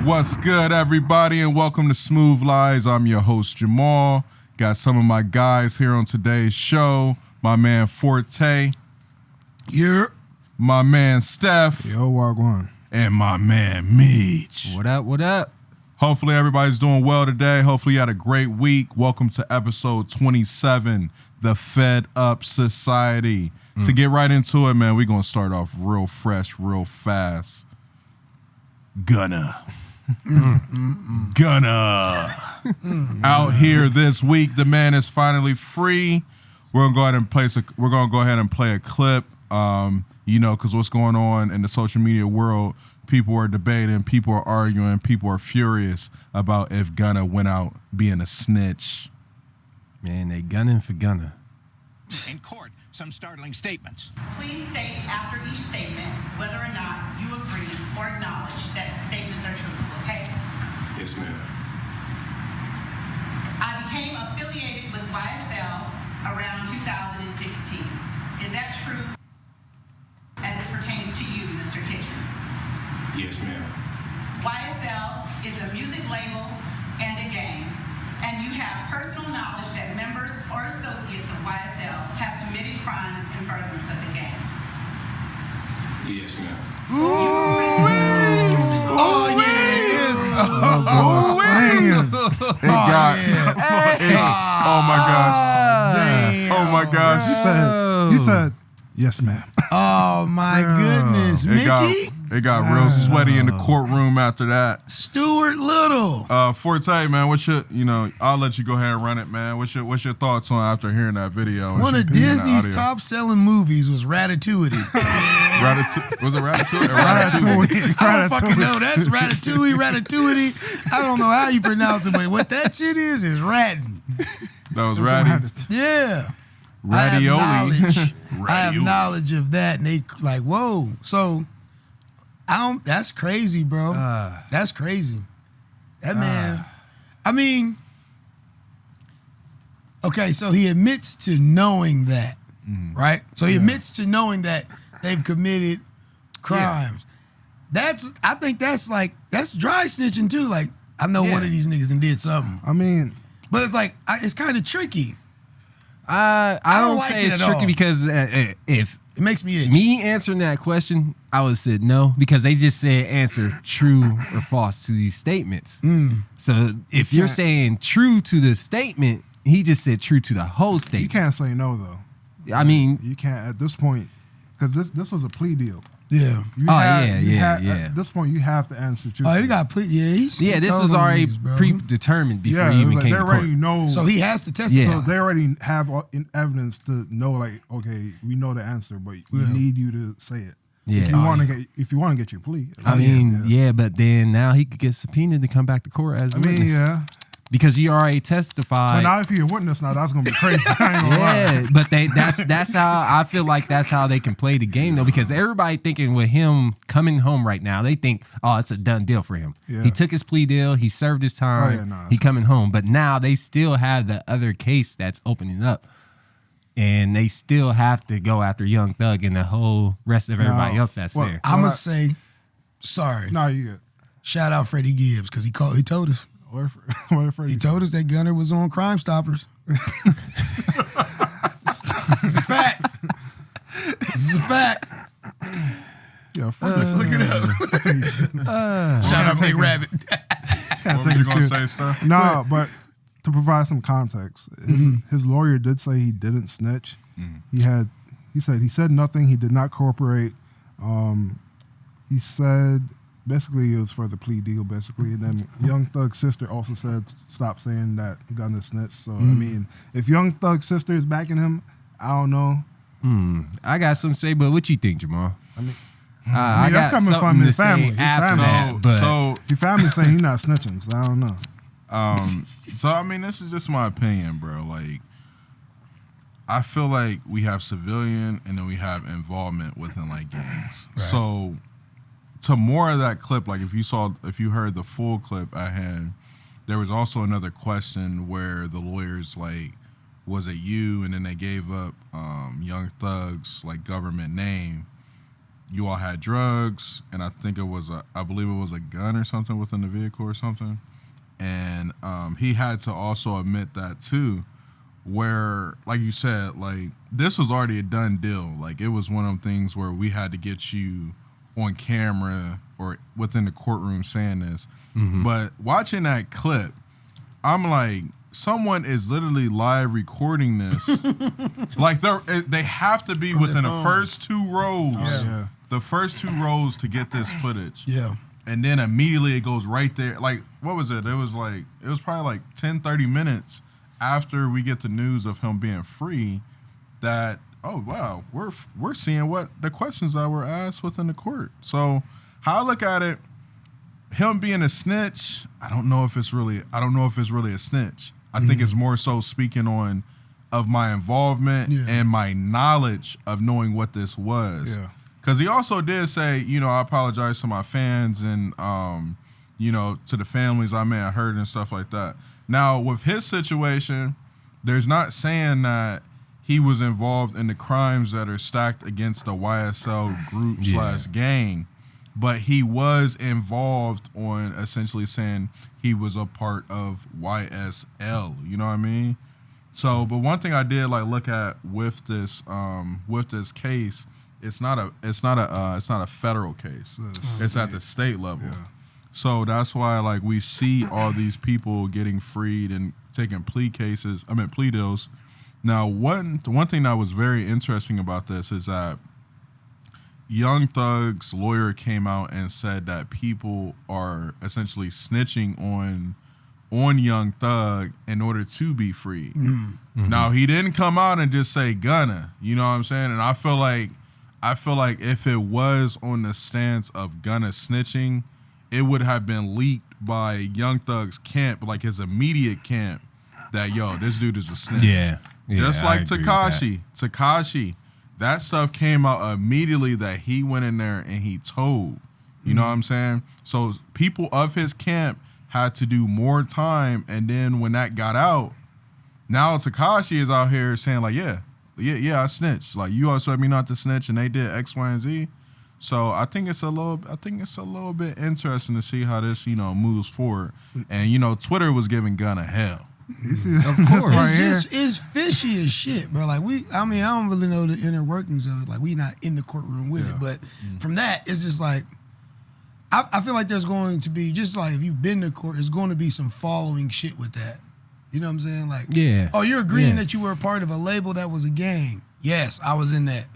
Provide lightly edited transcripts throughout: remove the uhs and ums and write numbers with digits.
What's good, everybody, and welcome to Smoothlies. I'm your host, Jamal. Got some of my guys here on today's show. My man, Forte. Yeah. My man, Steph. Yo, Wagwan. And my man, Meech. What up, what up? Hopefully, everybody's doing well today. Hopefully, you had a great week. Welcome to episode 27, The Fed Up Society. To get right into it, man, we're going to start off real fresh, real fast. Gunna. Gunna. Out here this week, the man is finally free. We're gonna go ahead and play a clip. Because what's going on in the social media world, people are debating, people are arguing, people are furious about if Gunna went out being a snitch. Man, they gunning for Gunna. In court, some startling statements. Please state after each statement whether or not you agree or acknowledge that statements are true, okay? Yes, ma'am. I became affiliated with YSL around 2016. Is that true as it pertains to you, Mr. Kitchens? Yes, ma'am. YSL is a music label and a gang, and you have personal knowledge that members or associates of YSL have committed crimes in furtherance of the gang. Yes, ma'am. Oh, Oh my God. Damn. Oh my gosh. He said, yes, ma'am. Oh, my goodness. Mickey? It got real sweaty in the courtroom after that. Stuart Little. Forte, man, I'll let you go ahead and run it, man. What's your thoughts on after hearing that video? One of Disney's top-selling movies was Ratatouille. Was it Ratatouille? Ratatouille. I don't fucking know. That's Ratatouille. I don't know how you pronounce it, but what that shit is ratting. That was Ratty. Yeah. Radioli. I have knowledge of that, and they like, whoa. So, that's crazy, bro. That's crazy. That man, I mean, okay, so he admits to knowing that, right? So he admits to knowing that they've committed crimes. I think that's dry snitching too. Like, I know one of these niggas done did something. I mean, But it's like, it's kind of tricky. I don't like say it it's at tricky all. because if It makes me itch. me answering that question, I would have said no because they just said answer true or false to these statements. So if you're saying true to the statement, he just said true to the whole statement. you can't say no, though. I mean, You can't at this point, because this was a plea deal. Yeah. At this point, you have to answer truthfully. Oh, he got plea. Yeah, this was already predetermined before Yeah, he it was even like came they to already court. know. So he has to testify. Yeah. So they already have evidence to know, like, okay, we know the answer, but we need you to say it. Yeah. If you want to get your plea. I mean, but then now he could get subpoenaed to come back to court as a witness. yeah. Because he already testified. But now if you're a witness, now that's gonna be crazy. I ain't gonna lie. But that's how I feel like that's how they can play the game though, because everybody thinking with him coming home right now, they think, oh, it's a done deal for him. Yeah. He took his plea deal, he served his time, he coming home. But now they still have the other case that's opening up. And they still have to go after Young Thug and the whole rest of everybody else that's there. I'm gonna say, sorry. No, you good. Shout out Freddie Gibbs because he told us. He told us that Gunner was on Crime Stoppers. This is a fact. This is a fact. Yeah, Let's look it up. Shout out Big Rabbit. What were you going to say, Steph? No, but to provide some context, his lawyer did say he didn't snitch. He said nothing. He did not cooperate. He said basically it was for the plea deal, basically. And then Young Thug's sister also said stop saying that Gunna snitched. So I mean, if Young Thug's sister is backing him, I don't know. I got something to say, but what you think, Jamal? I mean I that's got coming from something his to family. say His after family. that, but So Your family saying he's not snitching, so I don't know. I mean, this is just my opinion, bro. Like, I feel like we have civilian and then we have involvement within like gangs. Right. So to more of that clip, like if you heard the full clip I had, there was also another question where the lawyers like, was it you? And then they gave up Young Thug's like government name. you all had drugs, and I believe it was a gun or something within the vehicle or something. And he had to also admit that too, where, like you said, like this was already a done deal. Like it was one of them things where we had to get you on camera or within the courtroom saying this. But watching that clip, I'm like, someone is literally live recording this. Like they have to be within the first 2 rows. The first 2 rows to get this footage. Yeah. And then immediately it goes right there. Like, what was it? It was probably like 10, 30 minutes after we get the news of him being free that, oh wow, we're seeing what the questions that were asked within the court. So how I look at it, him being a snitch, I don't know if it's really a snitch. I think it's more so speaking on of my involvement and my knowledge of knowing what this was. Yeah. Because he also did say, I apologize to my fans and, to the families I may have hurt and stuff like that. Now, with his situation, there's not saying that he was involved in the crimes that are stacked against the YSL group / gang, but he was involved on essentially saying he was a part of YSL. You know what I mean? So, but one thing I did look at with this case, it's not a federal case. It's at the state level. Yeah. So that's why we see all these people getting freed and taking plea deals. Now, one thing that was very interesting about this is that Young Thug's lawyer came out and said that people are essentially snitching on Young Thug in order to be freed. Mm-hmm. Now, he didn't come out and just say Gunna, you know what I'm saying? And I feel like if it was on the stance of Gunna snitching, it would have been leaked by Young Thug's camp, like his immediate camp, that, this dude is a snitch. Yeah. Just like Tekashi. Tekashi, that stuff came out immediately that he went in there and he told. You know what I'm saying? So people of his camp had to do more time, and then when that got out, now Tekashi is out here saying I snitched. Like, you also told me not to snitch, and they did X, Y, and Z. So I think it's a little bit interesting to see how this moves forward. And Twitter was giving Gunna hell. You see, of course, it's fishy as shit, bro. I don't really know the inner workings of it. Like, we not in the courtroom with it, but from that, it's just like I feel like there's going to be, just like if you've been to court, there's going to be some following shit with that. You know what I'm saying? Like, oh, you're agreeing that you were a part of a label that was a gang. Yes, I was in that.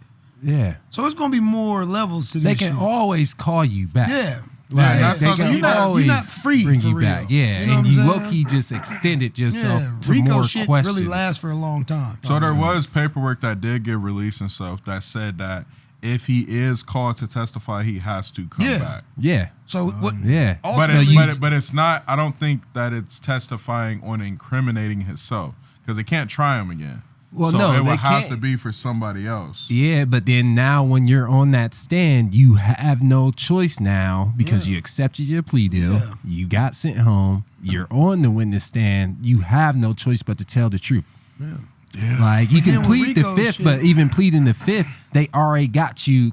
Yeah. So it's going to be more levels to this. They can always call you back. Yeah. Like, they can always you're not free bring for you real. back. Yeah, you know and you low-key just extended yourself to Rico more shit questions. really lasts for a long time. So there was paperwork that did get released and stuff that said that if he is called to testify, he has to come back. Yeah. So what? Yeah. But it's not. I don't think that it's testifying on incriminating himself, because they can't try him again. Well, so no, it would they have can't. to be for somebody else. Yeah, but then now when you're on that stand, you have no choice now because you accepted your plea deal. Yeah. You got sent home. You're on the witness stand. You have no choice but to tell the truth. Yeah. Yeah. Like, you can plead the fifth, but even pleading the fifth, they already got you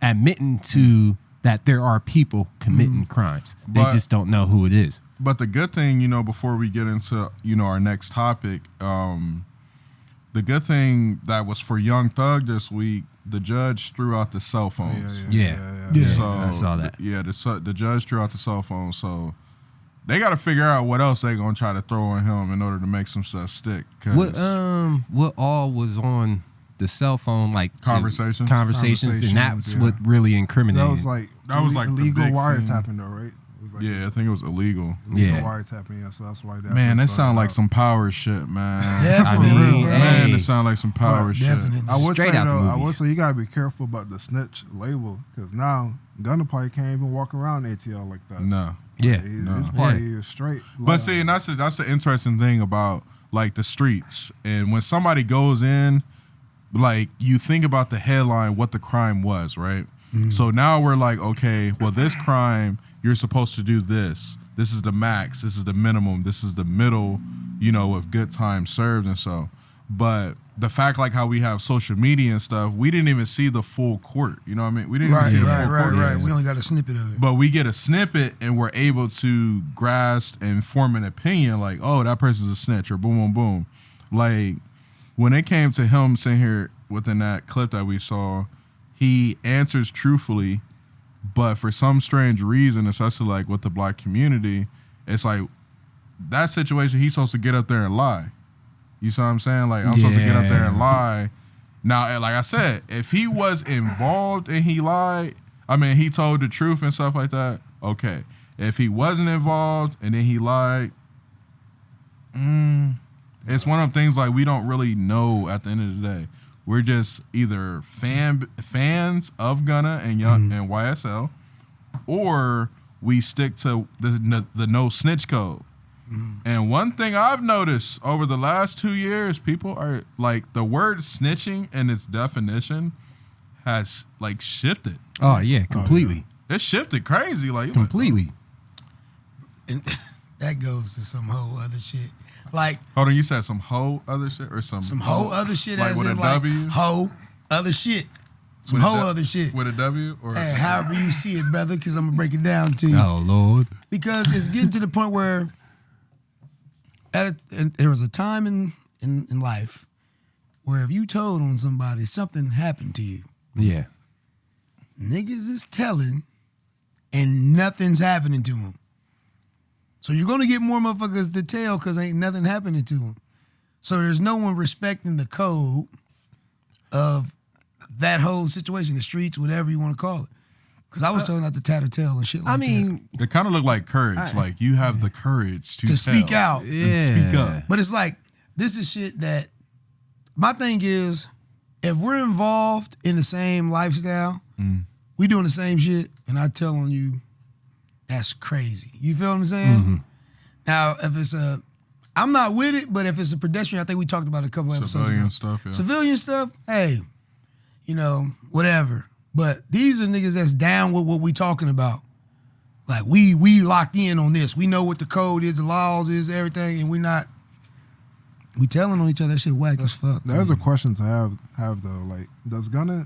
admitting to that there are people committing crimes. They just don't know who it is. But the good thing, before we get into our next topic, the good thing that was for Young Thug this week, the judge threw out the cell phones. Yeah. So I saw that. The judge threw out the cell phones. So they got to figure out what else they gonna try to throw on him in order to make some stuff stick. What all was on the cell phone, like conversations, and that's what really incriminated. That was like illegal the big wiretapping, though, right? I think it was illegal. Illegal wiretapping, so that's why. That sound like some power shit, man. Definitely, man, it sound like some power shit. I would Straight say out the though, I would movies. say you gotta be careful about the snitch label, because now Gunna probably can't even walk around ATL like that. No. Yeah. His party is straight. But see, and that's the interesting thing about the streets. And when somebody goes in, you think about the headline, what the crime was, right? Mm-hmm. So now we're like, okay, well, this crime, you're supposed to do this. This is the max. This is the minimum. This is the middle, of good time served and so. But the fact, like how we have social media and stuff, we didn't even see the full court. You know what I mean? We didn't even see the full court. Right. We only got a snippet of it. But we get a snippet and we're able to grasp and form an opinion like, oh, that person's a snitch or boom, boom, boom. Like, when it came to him sitting here within that clip that we saw, he answers truthfully, but for some strange reason, especially like with the black community, it's like that situation, he's supposed to get up there and lie. You see what I'm saying? Like, I'm supposed to get up there and lie. Now, like I said, if he was involved and he lied, I mean, he told the truth and stuff like that, okay. If he wasn't involved and then he lied, it's one of them things like we don't really know at the end of the day. We're just either fans of Gunna and and YSL, or we stick to the no snitch code. And one thing I've noticed over the last 2 years, people are like, the word snitching and its definition has like shifted. Oh yeah, completely. It shifted crazy, like completely. And that goes to some whole other shit. Like, hold on, you said some whole other shit or some whole other shit, like as with in a like W? whole other shit. Some whole other shit with a W, or hey, however you see it, brother. Because I'm gonna break it down to you. Oh Lord, because it's getting to the point where there was a time in life where if you told on somebody, something happened to you. Yeah. Niggas is telling and nothing's happening to them. So you're going to get more motherfuckers to tell because ain't nothing happening to them. So there's no one respecting the code of that whole situation, the streets, whatever you want to call it. Because I was told not to tattletale and shit like that. It kind of looked like courage. Like you have the courage to speak out. And speak up. But it's like, this is shit that, my thing is, if we're involved in the same lifestyle, we doing the same shit, and I tell on you, that's crazy. You feel what I'm saying? Now, if it's I'm not with it, but if it's a pedestrian, I think we talked about it a couple episodes ago. Civilian stuff, yeah. Civilian stuff, hey, whatever. But these are niggas that's down with what we talking about. Like, we locked in on this. We know what the code is, the laws is, everything, and we telling on each other. That shit whack as fuck. There's a question to have though. Like, does Gunna,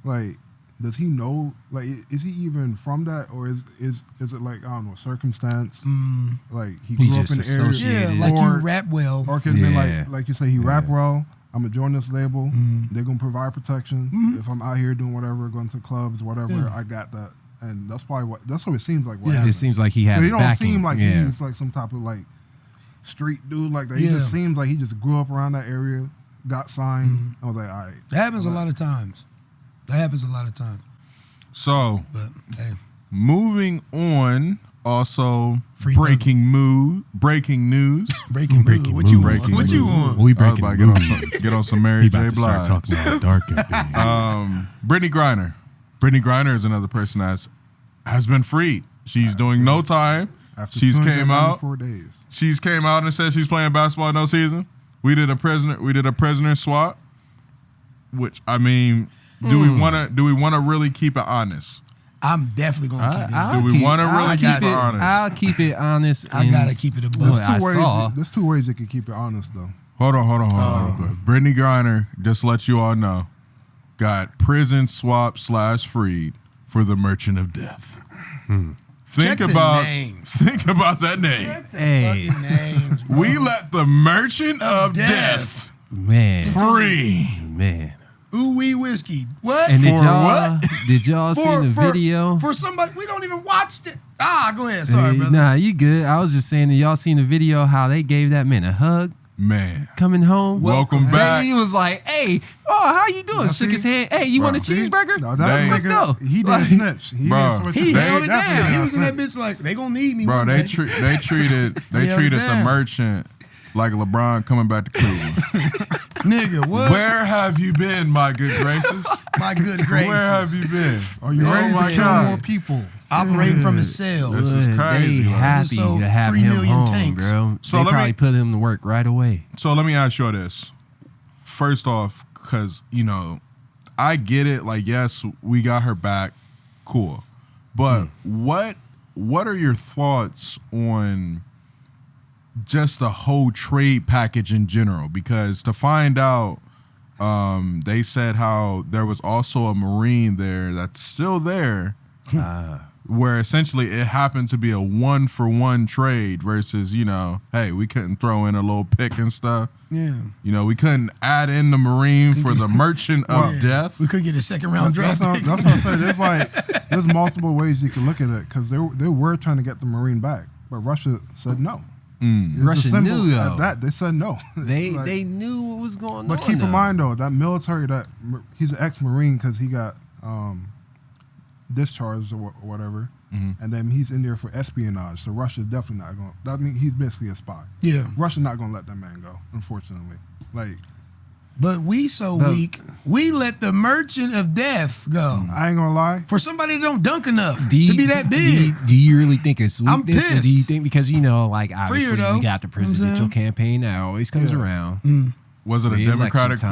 like, does he know, like, is he even from that, or is it like, I don't know, circumstance? Like, he grew up in the area. Yeah, like you rap well. Or it could have been like you say, he rap well. I'm gonna join this label. They're gonna provide protection. If I'm out here doing whatever, going to clubs, whatever, I got that. And that's probably that's what it seems like. It seems like he has. He don't backing. seem like he's like some type of like street dude like that. He just seems like he just grew up around that area, got signed. I was like, all right. That happens a lot of times. So, hey, moving on. Also, breaking news. Breaking news. What you want? What you want? We breaking news. Get on some Mary J. Blige. Start talking about dark Brittney Griner. Brittney Griner is another person that has been freed. She's doing no time. After She's came out. 4 days. She's came out and said she's playing basketball no season. We did a prisoner swap. Which, I mean, do we wanna really keep it honest? I'm definitely gonna keep it. Do we want to really keep it honest? I'll keep it honest. I gotta keep it a buck. There's two ways you can keep it honest though. Hold on. Brittney Griner, just to let you all know, got prison swap / freed for the Merchant of Death. Think about that name. Hey, names, we let the Merchant of Death free. Man. Ooh wee whiskey. What? And did y'all see the video? For somebody, we don't even watch it. Go ahead. Sorry, brother. Nah, you good. I was just saying that y'all seen the video how they gave that man a hug. Man. Coming home. Welcome back. He was like, hey, how you doing? Shook his hand. Hey, you want a cheeseburger? No, let's go. He didn't snitch. He held it down. He was in that bitch like, they gonna need me. Bro, they treated the Merchant like LeBron coming back to Cleveland. Nigga, what? Where have you been, my good graces? My good graces. Where have you been? Are you ready to kill more people? Operating from his cell. This is crazy. They happy to have 3 him million home, tanks. bro. So they probably put him to work right away. So let me ask you this. First off, because, I get it. Like, yes, we got her back. Cool. But what are your thoughts on just the whole trade package in general, because to find out, they said how there was also a Marine there that's still there, where essentially it happened to be a 1-for-1 trade versus, hey, we couldn't throw in a little pick and stuff. Yeah. We couldn't add in the Marine for the Merchant of Death. We could get a second-round draft pick. That's what I'm saying. There's multiple ways you can look at it, because they were trying to get the Marine back, but Russia said no. Russia knew, though. At that, they said no. They knew what was going on. But keep in mind, though, that military, he's an ex-Marine because he got discharged or whatever, and then he's in there for espionage. So Russia's definitely not going. That means he's basically a spy. Yeah, Russia's not going to let that man go, unfortunately. But we weak. We let the Merchant of Death go. I ain't gonna lie. For somebody that don't dunk enough to be that big. Do you really think it's weakness? I'm pissed. Or do you think because obviously we got the presidential campaign that always comes around. Was it a Democratic ploy?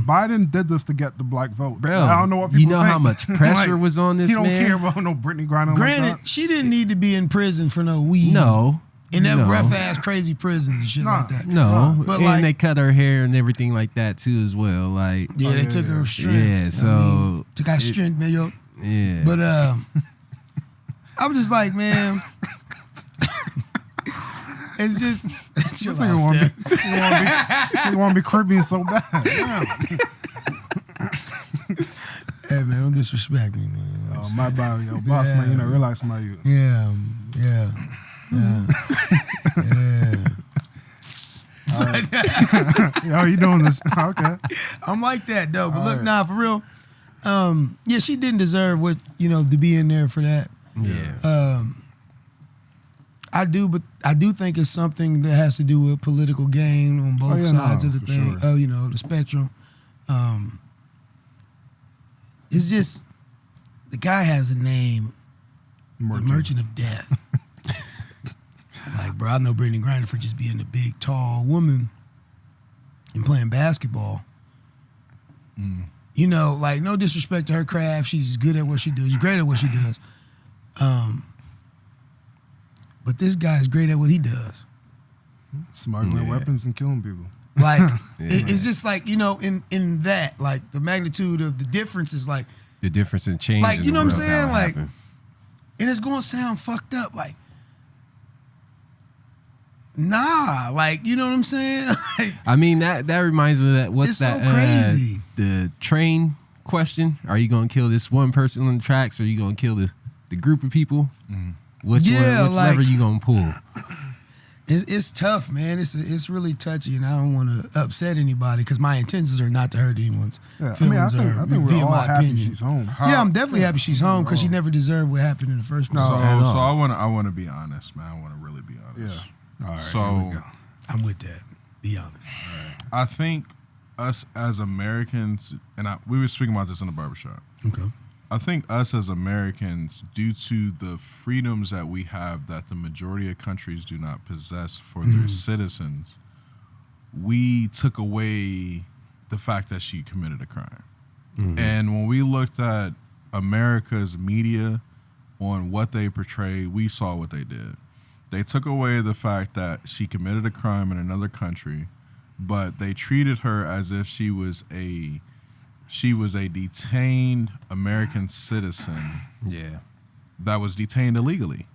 Biden did this to get the black vote. Bro, I don't know what people think. how much pressure was on this man? He man? don't care about no Brittney Griner. Granted, she didn't need to be in prison for no weed. No. In that rough ass crazy prison and shit like that. No, but and they cut her hair and everything like that too as well. They took her strength. Yeah, so took her strength, man. Yo. Yeah, but I'm just like, man, it's just chill out, you want to be Caribbean so bad. Hey man, don't disrespect me, man. Oh my bad, yo, boss man. Relax, my you. Yeah. Yo, you doing this? Okay. I'm like that though. But look, for real. She didn't deserve to be in there for that. Yeah. I do, but I do think it's something that has to do with political gain on both sides of the thing. Sure. The spectrum. It's just the guy has a name, the Merchant of Death. Bro, I know Brittney Griner for just being a big, tall woman and playing basketball. No disrespect to her craft. She's good at what she does. She's great at what she does. But this guy's great at what he does. Smuggling weapons and killing people. It's just in that, the magnitude of the difference is the difference in change. You know what I'm saying? And it's going to sound fucked up. Nah, you know what I'm saying? I mean, that reminds me of that. What's it's that? So crazy. The train question. Are you going to kill this one person on the tracks, or are you going to kill the group of people? Which lever you going to pull? It's tough, man. It's really touchy, and I don't want to upset anybody because my intentions are not to hurt anyone's feelings. I think we're all happy she's home. I'm definitely happy she's home because she never deserved what happened in the first place. So I want to be honest, man. I want to really be honest. Yeah. All right, so I'm with that. Be honest. I think us as Americans, and we were speaking about this in the barbershop. Okay. I think us as Americans, due to the freedoms that we have that the majority of countries do not possess for their citizens, we took away the fact that she committed a crime. And when we looked at America's media on what they portray, we saw what they did. They took away the fact that she committed a crime in another country, but they treated her as if she was a detained American citizen. Yeah. That was detained illegally.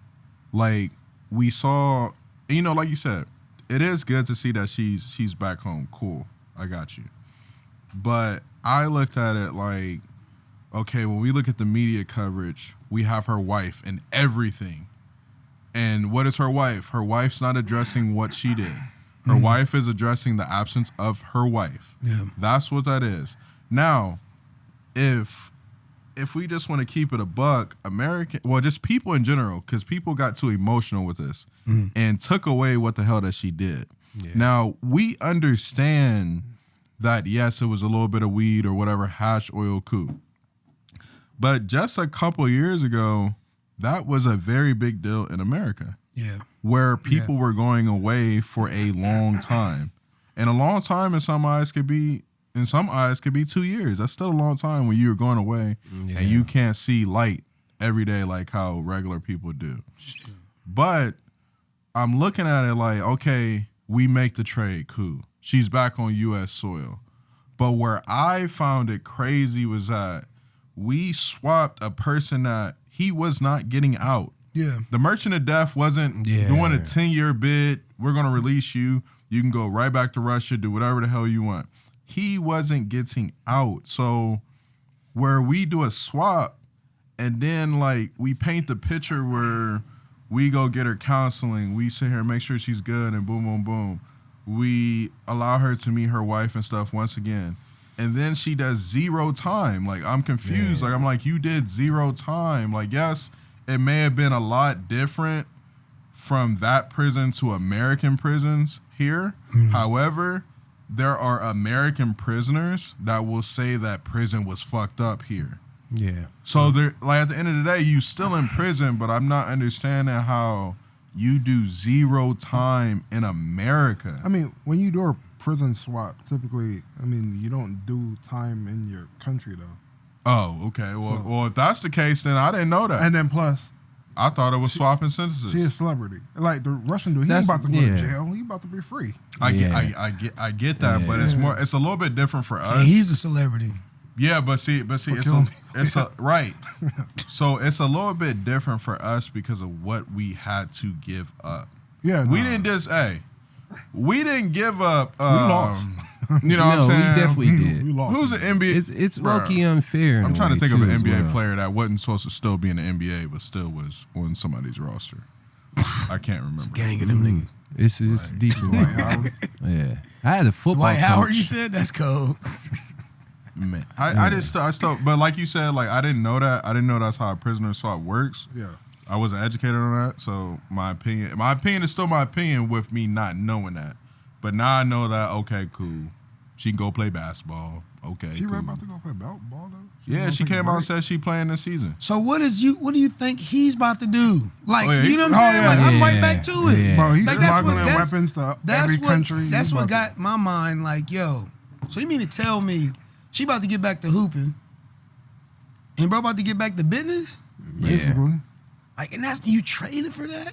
We saw, like you said, it is good to see that she's back home. Cool. I got you. But I looked at it okay, when we look at the media coverage, we have her wife and everything. And what is her wife? Her wife's not addressing what she did. Her wife is addressing the absence of her wife. Yeah. That's what that is. Now, if we just want to keep it a buck, just people in general, because people got too emotional with this and took away what the hell that she did. Yeah. Now, we understand that, yes, it was a little bit of weed or whatever, hash oil, cool. But just a couple years ago, that was a very big deal in America. Yeah. Where people were going away for a long time. And a long time in some eyes could be 2 years. That's still a long time when you're going away and you can't see light every day like how regular people do. But I'm looking at it like, okay, we make the trade, cool. She's back on U.S. soil. But where I found it crazy was that we swapped a person that he was not getting out. Yeah. The Merchant of Death wasn't doing a 10-year bid. We're going to release you. You can go right back to Russia, do whatever the hell you want. He wasn't getting out. So where we do a swap and then like we paint the picture where we go get her counseling, we sit here, make sure she's good, and boom, boom, boom. We allow her to meet her wife and stuff once again. And then she does 0 time. Like, I'm confused. Like, I'm like, you did 0 time. Like, yes, it may have been a lot different from that prison to American prisons here. However, there are American prisoners that will say that prison was fucked up here. Yeah. So they're like, at the end of the day, you still in prison, but I'm not understanding how you do 0 time in America. I mean, when you do a prison swap, typically, I mean, you don't do time in your country though. Oh, okay. Well, if that's the case, then I didn't know that. And then plus, I thought it was swapping sentences. she a celebrity. Like the Russian dude, he ain't about to go to jail. He about to be free. I get that, but it's a little bit different for us. And he's a celebrity. Yeah, but see, it's a right. So it's a little bit different for us because of what we had to give up. Yeah, we didn't give up. We lost. You know what I'm saying? We definitely did. We lost. Who's an NBA? It's low-key unfair. I'm trying to think of an NBA player that wasn't supposed to still be in the NBA, but still was on somebody's roster. I can't remember. Gang of them niggas. It's decent. Yeah, I had a football Dwight Howard, coach. you said? That's cold. Man, I still, but like you said, like I didn't know that. I didn't know that's how a prisoner swap works. Yeah. I wasn't educated on that, so my opinion is still my opinion with me not knowing that. But now I know that. Okay, cool. She can go play basketball. Okay, She cool. about to go play ball though. Yeah, she came out and said she playing this season. So what do you think he's about to do? Like, you know what I'm Oh, saying? yeah. Like, I'm right back to it. Yeah. Bro, he's Like, that's smuggling what- weapons to every country. That's He's what about got my mind like, yo. So you mean to tell me she about to get back to hooping, and bro about to get back to business? to, basically. Like, and that's you traded for that?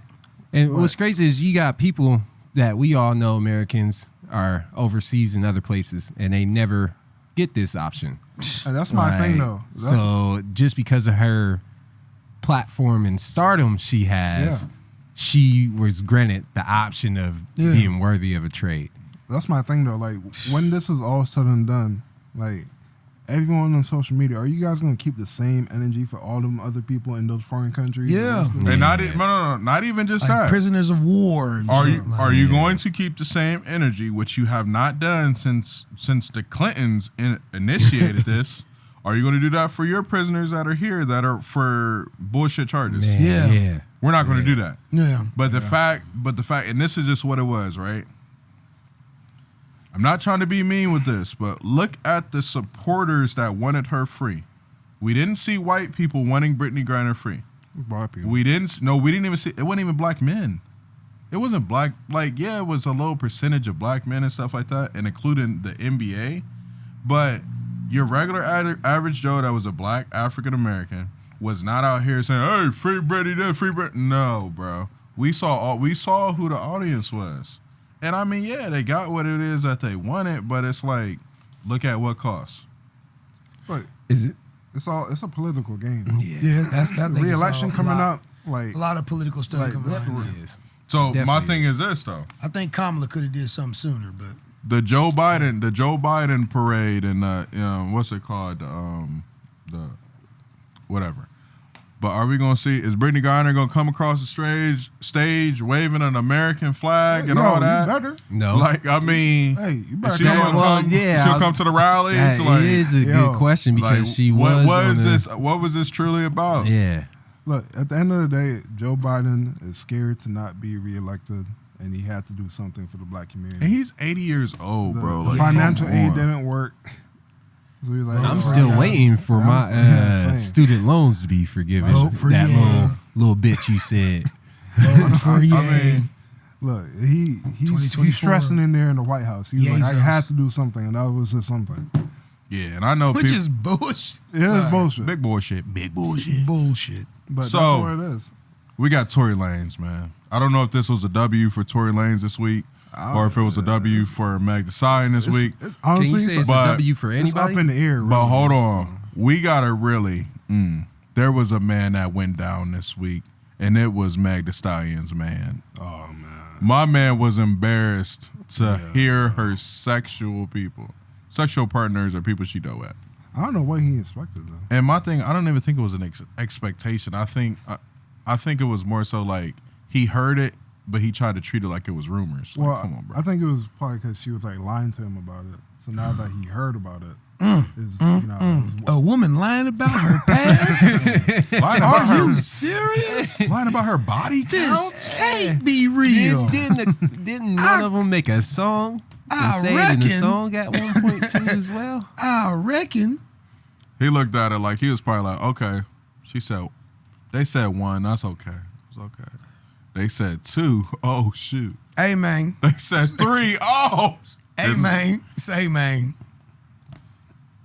And what's crazy is you got people that we all know, Americans, are overseas in other places, and they never get this option. And that's my thing though. That's, So just because of her platform and stardom she has, she was granted the option of being worthy of a trade. that's my thing though. Like when this is all said and done, like everyone on social media, are you guys gonna keep the same energy for all them other people in those foreign countries? Yeah. And not even just Like that. prisoners of war. And Are shit. you Like, are you going to keep the same energy, which you have not done since the Clintons initiated this? Are you going to do that for your prisoners that are here that are for bullshit charges? Man, Yeah. We're not going to do that. Yeah. But the fact, and this is just what it was, right? I'm not trying to be mean with this, but look at the supporters that wanted her free. We didn't see white people wanting Brittney Griner free. Black people. We didn't even see, it wasn't even black men. It wasn't black, like, yeah, it was a low percentage of black men and stuff like that, and including the NBA. But your regular average Joe that was a black African American was not out here saying, hey, free Brittney this, free Brittney. No, bro. We saw who the audience was. And I mean, yeah, they got what it is that they wanted, but it's like, look at what costs. But Is it? it's a political game. Yeah, that's that. Re-election coming up, like A lot of political stuff like, coming that's out. real. So my Definitely thing is this though. I think Kamala could have did something sooner, but The Joe Biden parade and what's it called? The whatever. But are we gonna see? Is Brittney Griner gonna come across the stage waving an American flag and Yo, all you that? better. No. Like, I mean, Hey, you better is she come gonna on. come, yeah, she'll come to the rallies. That like, is a yo, good question because like, she what was on this? What was this truly about? Yeah. Look, at the end of the day, Joe Biden is scared to not be reelected, and he had to do something for the black community. And he's 80 years old, The bro. Like, financial come aid on. didn't work. So he's like, I'm "Oh, still yeah." waiting for I'm my saying. student loans to be forgiven. Vote for that yeah. little bit you said. for yeah. I mean, look, he's 2024. stressing in there in the White House. He's like, I Jesus. had to do something, and that was just something. Yeah, and I know which people, is bullshit. It is bullshit. big bullshit. Bullshit. But So- that's what it is. We got Tory Lanez, man. I don't know if this was a W for Tory Lanez this week, or if it was a W for Meg Thee Stallion this week. Honestly, Can you say it's a W for it's anybody? up in the air. Really. But hold on, we gotta really. There was a man that went down this week, and it was Meg Thee Stallion's man. Oh man, My man was embarrassed to hear her sexual partners or people she dealt with. I don't know what he expected though. And my thing, I don't even think it was an expectation. I think it was more so like he heard it, but he tried to treat it like it was rumors. Like, Well, come on, bro. I think it was probably because she was like lying to him about it. So now that he heard about it, is A woman lying about her past? Lying Are about you her, serious? lying about her body count. This can't be real. Didn't one of them make a song and I say it in the reckon. song at one point too as well? I reckon. He looked at it like he was probably like, okay. They said 1, that's okay. It's okay. They said 2, oh shoot. Hey, man. They said 3, oh. Hey, man. Say, man.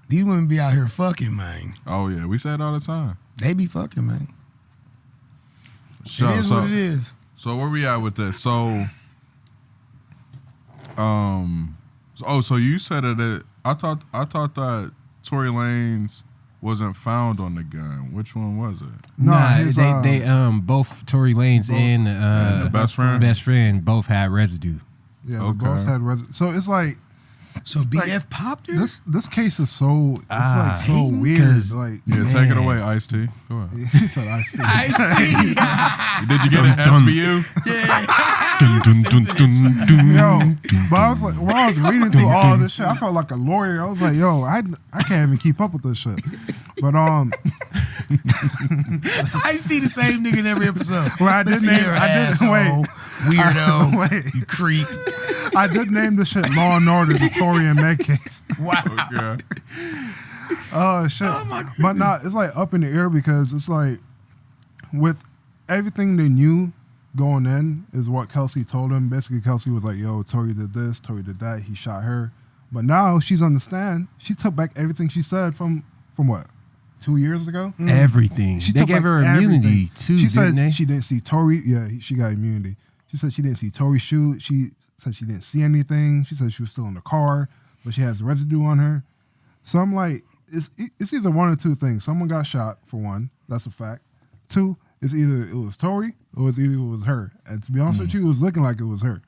These women be out here fucking, man. Oh yeah, we say it all the time. They be fucking, man. So, It is what it is. So where we at with this? So, so you said it. I thought that Tory Lanez wasn't found on the gun. Which one was it? Nah, his, they both Tory Lanez and the best friend both had residue. Yeah, Okay. the boss had so it's like So BF popped her? this case is so like so hating? weird. 'Cause- Like Yeah, take it away, Ice-T. Go ahead. he said, I see. Did you get an SBU? Yo, but I was like, when I was reading through all this shit, I felt like a lawyer. I was like, yo, I can't even keep up with this shit. But Ice-T the same nigga in every episode. Well, I did Listen name- here, I did- asshole, wait. weirdo, Wait. you creep. I did name this shit Law and Order, the Tory and Meg case. Wow. Okay. Oh shit! But nah, it's like up in the air because it's like with everything they knew going in is what Kelsey told him. Basically, Kelsey was like, "Yo, Tory did this, Tory did that, he shot her." But now she's on the stand. She took back everything she said from what 2 years ago. Everything. She They took gave back her immunity everything. too, She didn't said they? she didn't see Tory. Yeah, she got immunity. She said she didn't see Tory shoot. She said she didn't see anything. She said she was still in the car, but she has residue on her. So I'm like, it's either one or two things. Someone got shot, for one. That's a fact. Two, it's either it was Tory or it was her. And to be honest with you, it was looking like it was her.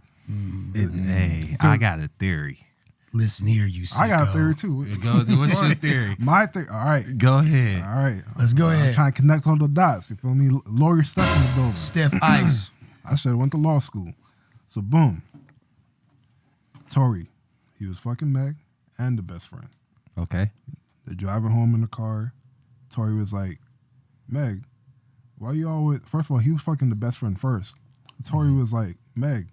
Hey, I got a theory. Listen here, you sicko. I got a theory too. What's your theory? My theory. All right. Go ahead. All right. Let's go I'm ahead. trying to connect all the dots. You feel me? Lawyer stuff in the building. Steph Ice. I should have went to law school. So boom. Tory, he was fucking Meg and the best friend. Okay. They're driving home in the car. Tory was like, Meg, why you always... First of all, he was fucking the best friend first. Tory was like, Meg,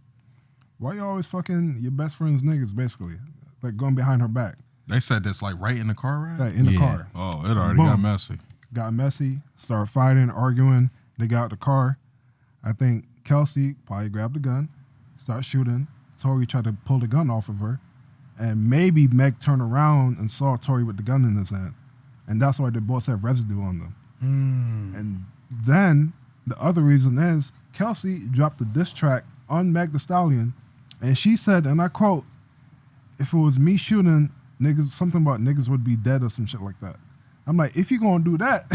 why you always fucking your best friend's niggas, basically? Like going behind her back. They said this like right in the car ride? Like in the Yeah. car. Oh, it already Boom. got messy. Got messy, started fighting, arguing. They got out the car. I think Kelsey probably grabbed the gun, started shooting. Tory tried to pull the gun off of her. And maybe Meg turned around and saw Tory with the gun in his hand. And that's why they both have residue on them. And then the other reason is Kelsey dropped the diss track on Meg Thee Stallion. And she said, and I quote, if it was me shooting, niggas, something about niggas would be dead or some shit like that. I'm like, if you gonna do that,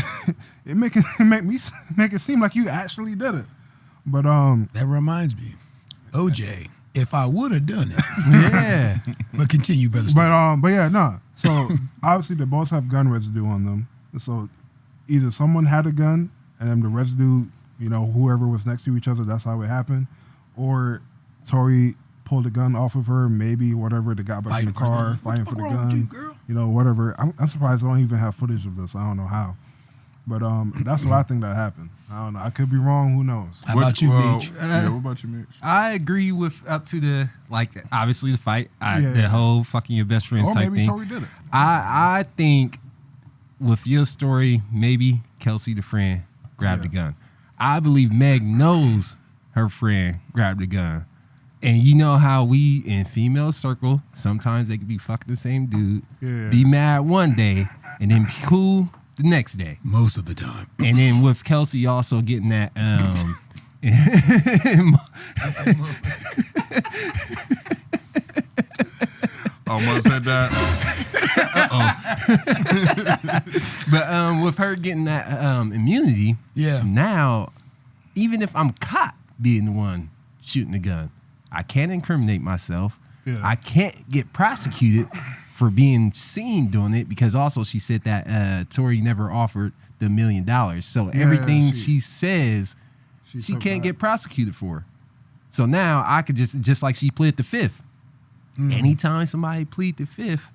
it make it seem like you actually did it. But That reminds me. OJ, if I would have done it. Yeah. But continue, brother. Steph. but yeah, no. So obviously they both have gun residue on them. So either someone had a gun and then the residue, you know, whoever was next to each other, that's how it happened. Or Tory pulled the gun off of her, maybe whatever, they got back in the car, fighting for the gun. You know, whatever. I'm surprised I don't even have footage of this. I don't know how. But that's what I think that happened. I don't know. I could be wrong. Who knows? How about you, Meech? Yeah, what about you, Meech? I agree with up to the, like, obviously the fight, Yeah. the whole fucking your best friends Or type maybe thing. Tory did it. I think with your story, maybe Kelsey the friend grabbed the gun. I believe Meg knows her friend grabbed the gun. And you know how we in female circle, sometimes they could be fucking the same dude, be mad one day, and then be cool the next day. Most of the time. And then with Kelsey also getting that Almost said that. But with her getting that immunity, now, even if I'm caught being the one shooting the gun, I can't incriminate myself. Yeah. I can't get prosecuted for being seen doing it because also she said that Tory never offered the $1 million. So everything she says, she can't get prosecuted for. So now I could just like she pled the fifth. Anytime somebody plead the fifth,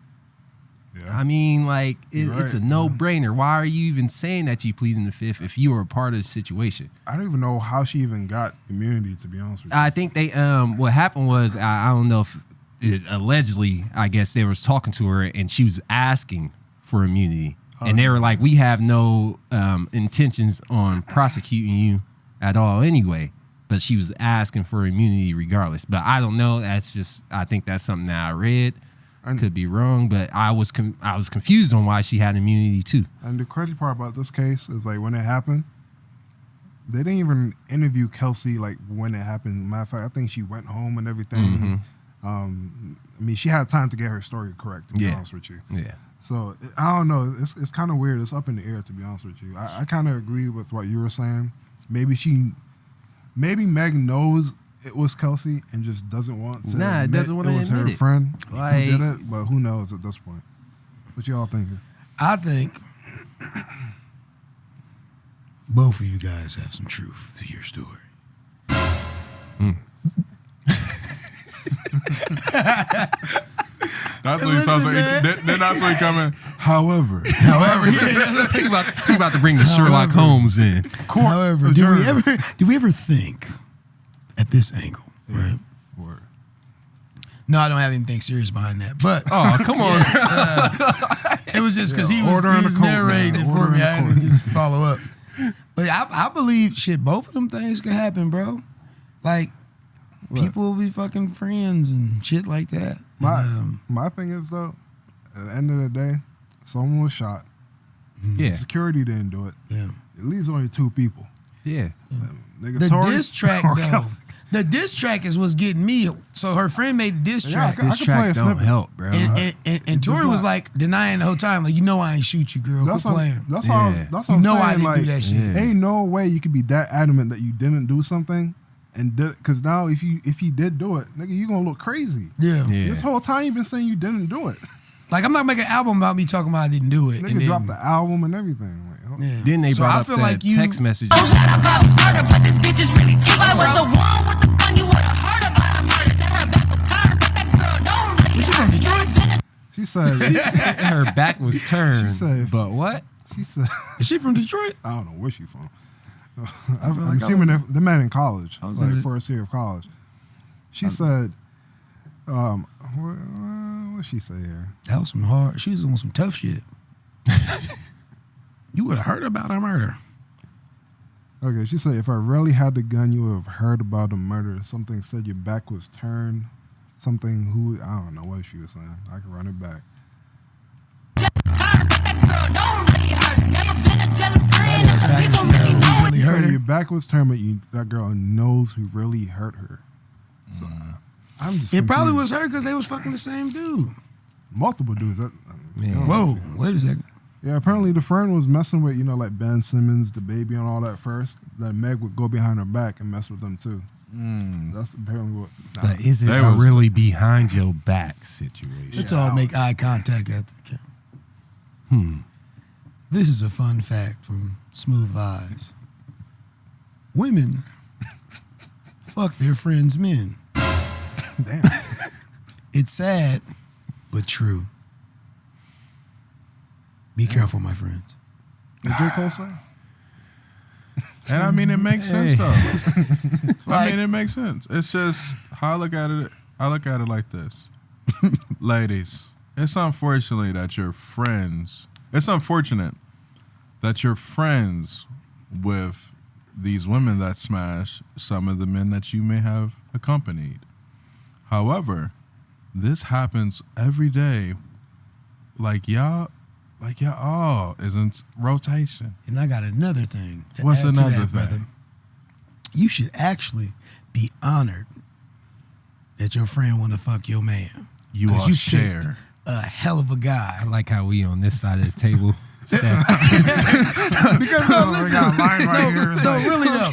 I mean, like, it's a no-brainer. Why are you even saying that you plead in the fifth if you were a part of the situation? I don't even know how she even got immunity, to be honest with you. I think they, what happened was, I don't know if, allegedly, I guess they was talking to her and she was asking for immunity. And they were like, we have no intentions on prosecuting you at all anyway. But she was asking for immunity regardless. But I don't know. That's just, I think that's something that I read. I could be wrong, but I was confused on why she had immunity too. And the crazy part about this case is, like, when it happened, they didn't even interview Kelsey, like, when it happened. Matter of fact, I think she went home and everything. I mean, she had time to get her story correct, to be honest with you. Yeah. So, I don't know. It's kind of weird. It's up in the air, to be honest with you. I kind of agree with what you were saying. Maybe Meg knows it was Kelsey and just doesn't want to it doesn't want to admit it was her friend who Like, did it, but who knows at this point. What y'all thinking? I think both of you guys have some truth to your story. That's what he sounds like. Then that's what he coming. However, he about to bring the Sherlock Holmes in. However, do we ever think at this angle, right? No, I don't have anything serious behind that. But come on. it was just because he was narrating it for me. I had to just follow up. But I believe both of them things can happen, bro. Like, people will be fucking friends and shit like that. My thing is, though, at the end of the day, someone was shot. Yeah. Security didn't do it. Yeah. It leaves only two people. Yeah. Nigga, The diss track, though. The diss track is what's getting me. So her friend made the diss track. I This could play track a don't snippet. help, bro. And Tory was like denying the whole time, like, you know I ain't shoot you, girl. Quit playing. That's what I'm know I saying. didn't Like, do that shit. Ain't no way you could be that adamant that you didn't do something, and because now if you did do it, nigga, you gonna look crazy. Yeah. This whole time you've been saying you didn't do it. Like, I'm not making an album about me talking about I didn't do it. Nigga dropped the album and everything. Like, Yeah. Then they So brought I up feel the like text message. Shout out murder, but this bitch is really cheap. If I was the one with the gun, you would have heard about a murder. Said her back was turned, but that girl don't really. Is she from Detroit? She said Her back was turned. She said- but what? she said Is she from Detroit? I don't know where she from. I'm assuming the man in college, was like in it. first year of college. She said, what she say here? That was some hard. She was on some tough shit. You would have heard about her murder. Okay, she said, if I really had the gun, you would have heard about the murder. Something said your back was turned. Something I don't know what she was saying. I can run it back. Turned, but that girl don't really hurt. Never been a jealous friend. And some people really know it. She hurt said her? your back was turned, but that girl knows who really hurt her. So, I'm just It probably confused. was her because they was fucking the same dude. Multiple dudes. Whoa, wait a second. Yeah, apparently the friend was messing with, like Ben Simmons, the baby, and all that first. That Meg would go behind her back and mess with them too. That's apparently what. But is it They a was- really behind your back situation? Let's all make eye contact at the camera. This is a fun fact from Smoothlies. Women fuck their friends' men. Damn. It's sad, but true. Be careful, my friends. Did J. Cole say? and I mean it makes sense though. I Like- mean it makes sense. It's just how I look at it. I look at it like this, ladies. It's unfortunate that you're friends. It's unfortunate that you're friends with these women that smash some of the men that you may have accompanied. However, this happens every day. Like y'all isn't rotation. And I got another thing. To What's add to another that, thing? brother. you should actually be honored that your friend want to fuck your man. You 'Cause are picked share. a hell of a guy. I like how we on this side of the table. Because no, listen, got a line right here. no, really though,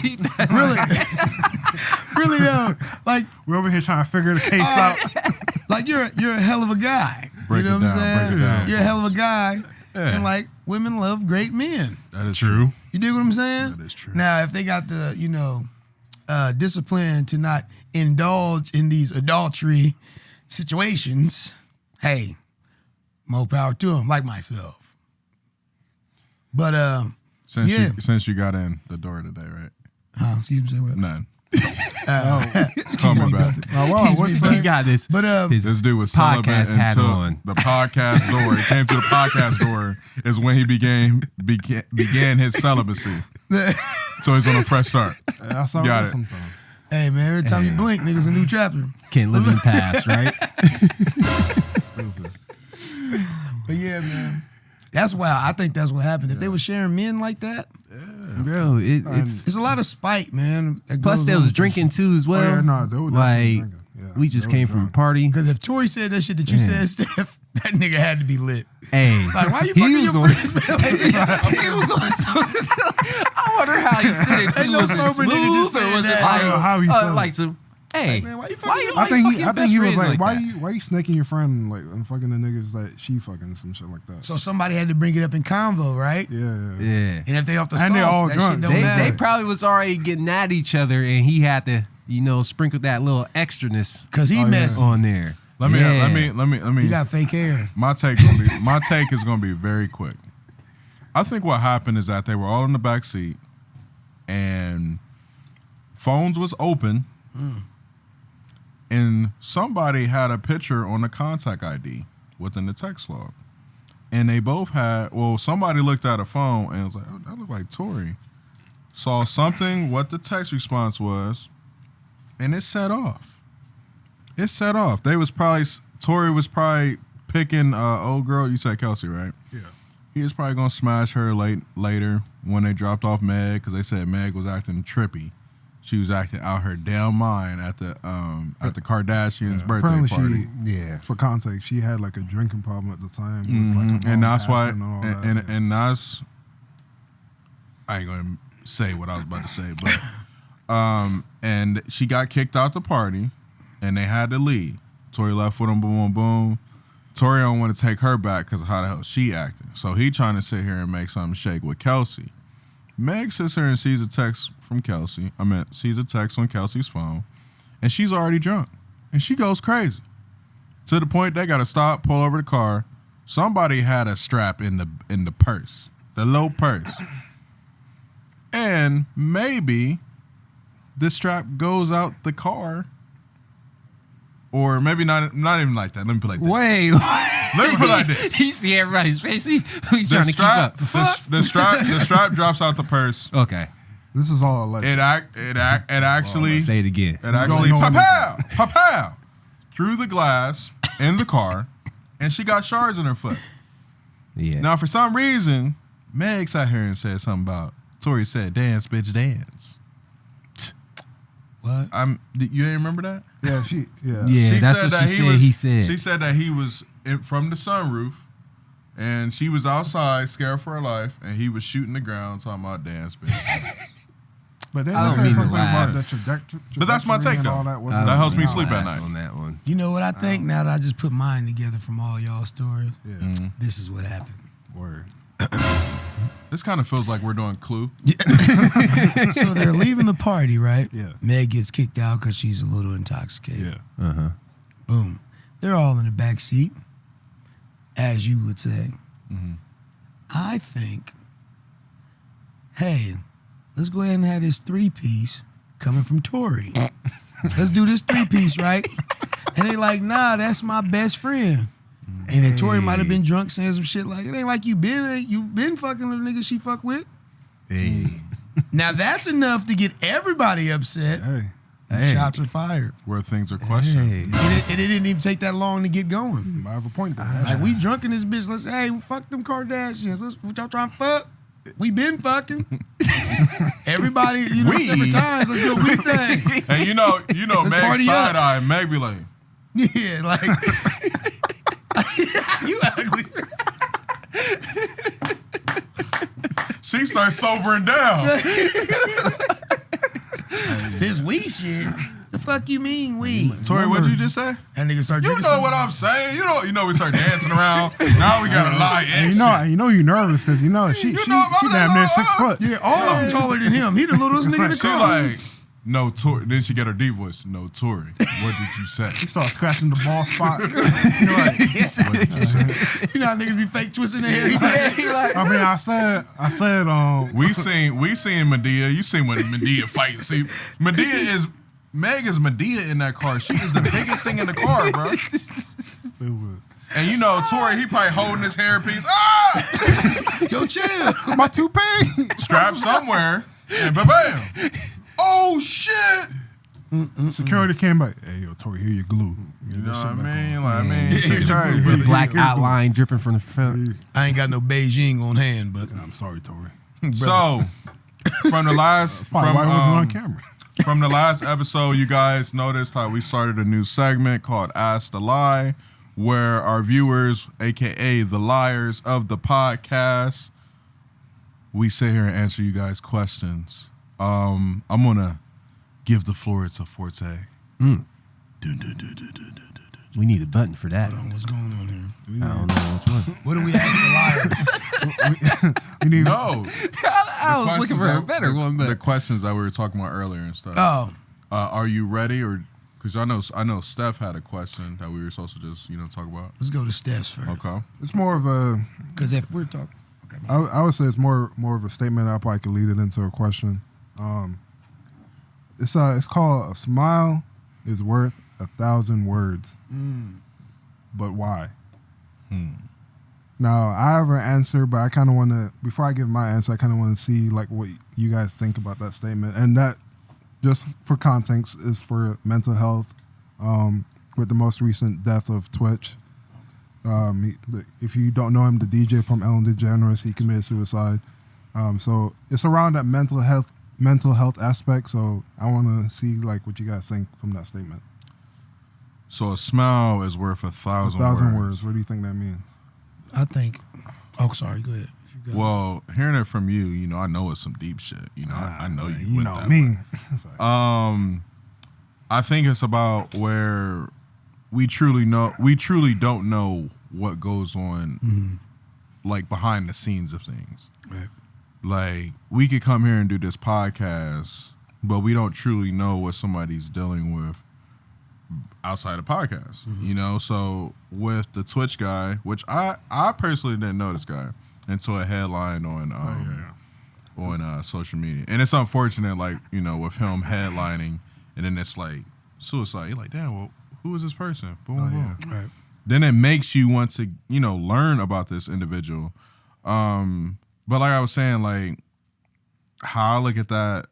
really though, like We're over here trying to figure the case out. like you're a hell of a guy. Break you know it what I'm down, break saying? it down. You're a hell of a guy, and like women love great men. That is true. You dig what I'm saying? That is true. Now, if they got the discipline to not indulge in these adultery situations, hey, more power to them. Like myself. But Since you got in the door today, right? excuse me, say what? None. Call me back. He got this. But his This dude was podcast celibate hat until on. the podcast door. He came to the podcast door is when he began his celibacy. So he's on a fresh start. That's how Got it it. is sometimes. Hey man, every time you blink, niggas a new chapter. Can't live in the past, right? But yeah, man. That's why I think that's what happened. If they were sharing men like that, Bro, it's there's a lot of spite, man. plus they was drinking too as well. yeah, no, they were definitely like drinking. Yeah, we just they came was from a drunk. party. Because if Tory said that shit that you said, Steph, that nigga had to be lit. Hey, Like, why you he fucking was your on- friends, man? Like, he was on something. I wonder how he said it too. Ain't no Was it sober nigga just smooth or saying was it that. like, I don't know how he said it. like some? Hey, man, why you fucking why your- why I think you he, I fucking think he was best like, friends why you snaking your friend like and fucking the niggas that she fucking some shit like that. so somebody had to bring it up in convo, right? Yeah. Yeah. And if they off the And sauce, they all that drunk. shit don't They matter. probably was already getting at each other, and he had to, sprinkle that little extraness Because he messy. on there. Let me. He got fake hair. My take is gonna be very quick. I think what happened is that they were all in the back seat, and phones was open, and somebody had a picture on the contact ID within the text log, and they both had. Well, somebody looked at a phone and was like, "Oh, that looked like Tory." Saw something, what the text response was, and it set off. It set off. Tory was probably picking old girl. You said Kelsey, right? Yeah. He was probably gonna smash her later when they dropped off Meg, because they said Meg was acting trippy. She was acting out her damn mind at the Kardashians' birthday Apparently party. for context, she had like a drinking problem at the time. With, like, And that's why, all that. and that's, I ain't gonna say what I was about to say, but and she got kicked out the party, and they had to leave. Tory left with him, boom, boom, boom. Tory don't want to take her back because of how the hell she acting. So he trying to sit here and make something shake with Kelsey. Meg sits here and sees a text from Kelsey. Sees a text on Kelsey's phone, and she's already drunk, and she goes crazy to the point they got to stop, pull over the car. Somebody had a strap in the purse, the low purse, and maybe the strap goes out the car. Or maybe not even like that. Let me put it like this. Wait. Let me put it like this. You see everybody's face. He's trying to keep up. The strap drops out the purse. Okay. This is all alleged. It actually Say it again. It actually don't know pow through the glass in the car, and she got shards in her foot. Yeah. Now, for some reason, Meg sat here and said something about Tory said, "Dance, bitch, dance." What? You ain't remember that? Yeah, Yeah, She that's said what that he said. She said that he was from the sunroof, and she was outside, scared for her life, and he was shooting the ground, talking about dance, bitch. But they I don't said mean to something about laugh. the trajectory. But that's my take, and though. all that was That helps me I'll sleep at laugh night. on that one. You know what I think now that I just put mine together from all y'all stories? Yeah. This is what happened. Word. This kind of feels like we're doing Clue. So they're leaving the party, right? Yeah. Meg gets kicked out because she's a little intoxicated. Yeah. Boom. They're all in the back seat, as you would say. I think, hey, let's go ahead and have this 3-piece coming from Tory. Let's do this 3-piece, right? And they like, nah, that's my best friend. And then Tory might have been drunk saying some shit like, it ain't like you been fucking with the nigga she fuck with. Hey. Now that's enough to get everybody upset. Hey, Shots are fired. Where things are questioned. And it didn't even take that long to get going. you might have a point there. Like, we drunk in this bitch. Let's say, hey, fuck them Kardashians. What y'all trying to fuck? We been fucking. Everybody, separate times. Let's do a we thing. And you know, Let's Meg party side up. eye, Meg be like, Yeah, like you ugly. she starts sobering down. This we shit. The fuck you mean we? Tory, what did you just say? That nigga start. You know what I'm saying? You know we start dancing around. Now we gotta lie extra. And you know you nervous because she damn near 6 foot. Yeah, all of them taller than him. He the littlest nigga in the She car. like, no Tory. Then she get her deep voice. No Tory. What did you say? He started scratching the ball spot. What did you say? You know how niggas be fake twisting their hair. I said, We seen Medea. You seen when Medea fight. See, Meg is Medea in that car. She is the biggest thing in the car, bro. it was And you know, Tory, he probably holding his hairpiece. Ah! Yo, chill. my toupee. Strapped somewhere. And bam. Oh, shit. Security came by. Hey, yo, Tory, here your glue. You know what I mean? Security. The black outline dripping from the front. I ain't got no Beijing on hand, but I'm sorry, Tory. So, from the last... Why wasn't on camera? From the last episode, you guys noticed how we started a new segment called Ask the Lie, where our viewers, a.k.a. the liars of the podcast, we sit here and answer you guys' questions. I'm going to give the floor to Forte. We need a button for that. what's going on here? I don't know which one. What do we ask the liars? No. I was looking for a better one, The but questions that we were talking about earlier and stuff. Oh, Are you ready? Or because I know Steph had a question that we were supposed to just talk about. let's go to Steph's first. Okay. It's more of a. Because if we're talking, I would say it's more of a statement. I probably could lead it into a question. It's called "A Smile Is Worth 1,000 Words." But why? Now I have an answer, but I kind of want to. Before I give my answer, I kind of want to see like what you guys think about that statement. And that, just for context, is for mental health. With the most recent death of Twitch. If you don't know him, the DJ from Ellen DeGeneres, he committed suicide. So it's around that mental health aspect. So I want to see like what you guys think from that statement. So a smile is worth 1,000 words. What do you think that means? I think. Oh, sorry. Go ahead. If you go. Well, hearing it from you, I know it's some deep shit. I know you. You with know that, me. I think it's about where we truly don't know what goes on, like behind the scenes of things. Right. Like we could come here and do this podcast, but we don't truly know what somebody's dealing with outside of podcast. So with the Twitch guy, which I personally didn't know this guy until a headline on social media, and it's unfortunate, like with him headlining, and then it's like suicide. You're like, damn, well, who is this person? Boom, boom. Right. Then it makes you want to, learn about this individual. But like I was saying, like how I look at that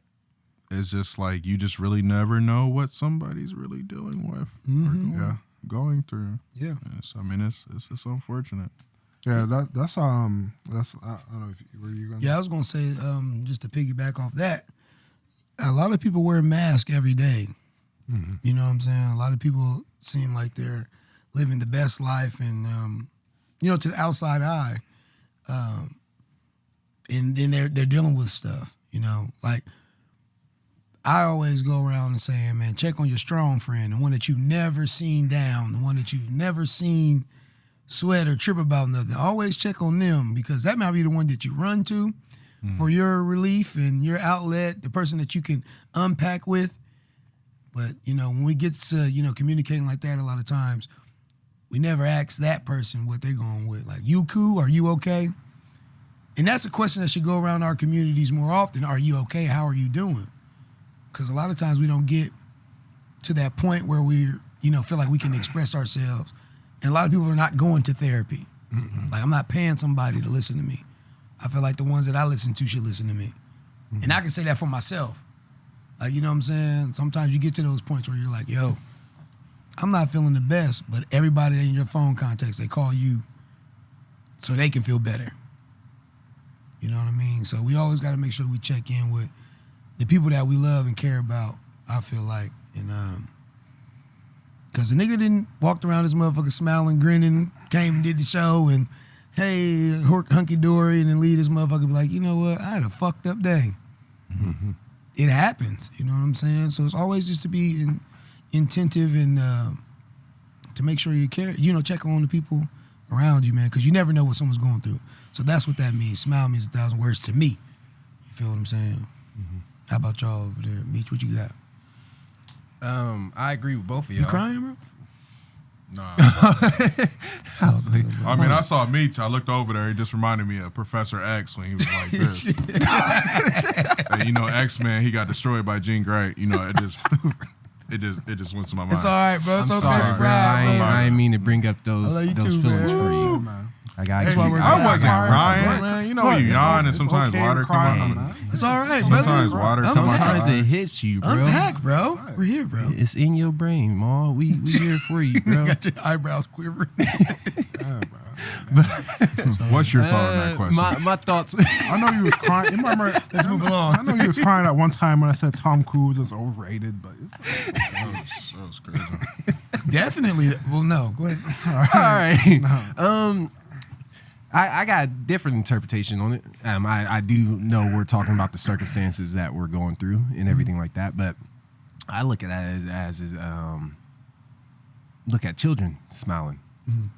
is just like you just really never know what somebody's really dealing with or going through. Yeah. It's unfortunate. Yeah, that's I don't know if were you going. Yeah, I was gonna say just to piggyback off that, a lot of people wear masks every day. You know what I'm saying? A lot of people seem like they're living the best life, and to the outside eye, and then they're dealing with stuff. Like I always go around and saying, man, check on your strong friend, the one that you've never seen down, the one that you've never seen sweat or trip about nothing. Always check on them, because that might be the one that you run to for your relief and your outlet, the person that you can unpack with. But, when we get to, communicating like that, a lot of times, we never ask that person what they're going with. Like, you cool? Are you okay? And that's a question that should go around our communities more often. Are you okay? How are you doing? Because a lot of times we don't get to that point where we, feel like we can express ourselves. And a lot of people are not going to therapy. Like, I'm not paying somebody to listen to me. I feel like the ones that I listen to should listen to me. And I can say that for myself. Like, you know what I'm saying? Sometimes you get to those points where you're like, yo, I'm not feeling the best, but everybody in your phone contacts, they call you so they can feel better. You know what I mean? So we always got to make sure we check in with the people that we love and care about, I feel like. And because the nigga didn't walk around this motherfucker smiling, grinning, came and did the show and, hey, hunky-dory, and then leave this motherfucker be like, you know what, I had a fucked up day. Mm-hmm. It happens, you know what I'm saying? So it's always just to be attentive and to make sure you care, check on the people around you, man, because you never know what someone's going through. So that's what that means. Smile means 1,000 words to me. You feel what I'm saying? Mm-hmm. How about y'all over there? Meech, what you got? I agree with both of y'all. You crying, bro? Nah. I mean, I saw Meech. I looked over there. He just reminded me of Professor X when he was like this. And, X-Men, he got destroyed by Jean Grey. It just went to my mind. It's all right, bro. It's I'm okay sorry, to bro. cry, I ain't mean to bring up those too, feelings man. for you. Man. I got That's you. why we're I wasn't crying. crying, man. When you yawn and sometimes okay water to come cry, out. man. It's all right, brother. Sometimes water come Sometimes out. it hits you, bro. Unpack, bro. We're here, bro. It's in your brain, Ma. We here for you, bro. Got your eyebrows quivering. What's your thought on that question? My thoughts. I know you was crying. You remember? Let's move along. I know you was crying at one time when I said Tom Cruise is overrated, but That was crazy. Definitely. Well, no. Go ahead. All right. I got a different interpretation on it. I do know we're talking about the circumstances that we're going through and everything like that, but I look at that as look at children smiling,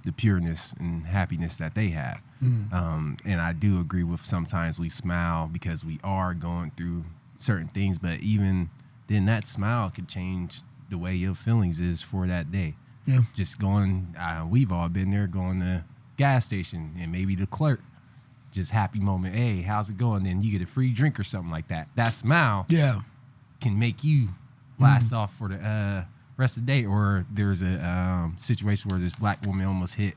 the pureness and happiness that they have. And I do agree with sometimes we smile because we are going through certain things, but even then that smile could change the way your feelings is for that day. Yeah. Just going, we've all been there, going to gas station and maybe the clerk, just happy moment. Hey, how's it going? Then you get a free drink or something like that. That smile can make you last off for the rest of the day. Or there's a situation where this black woman almost hit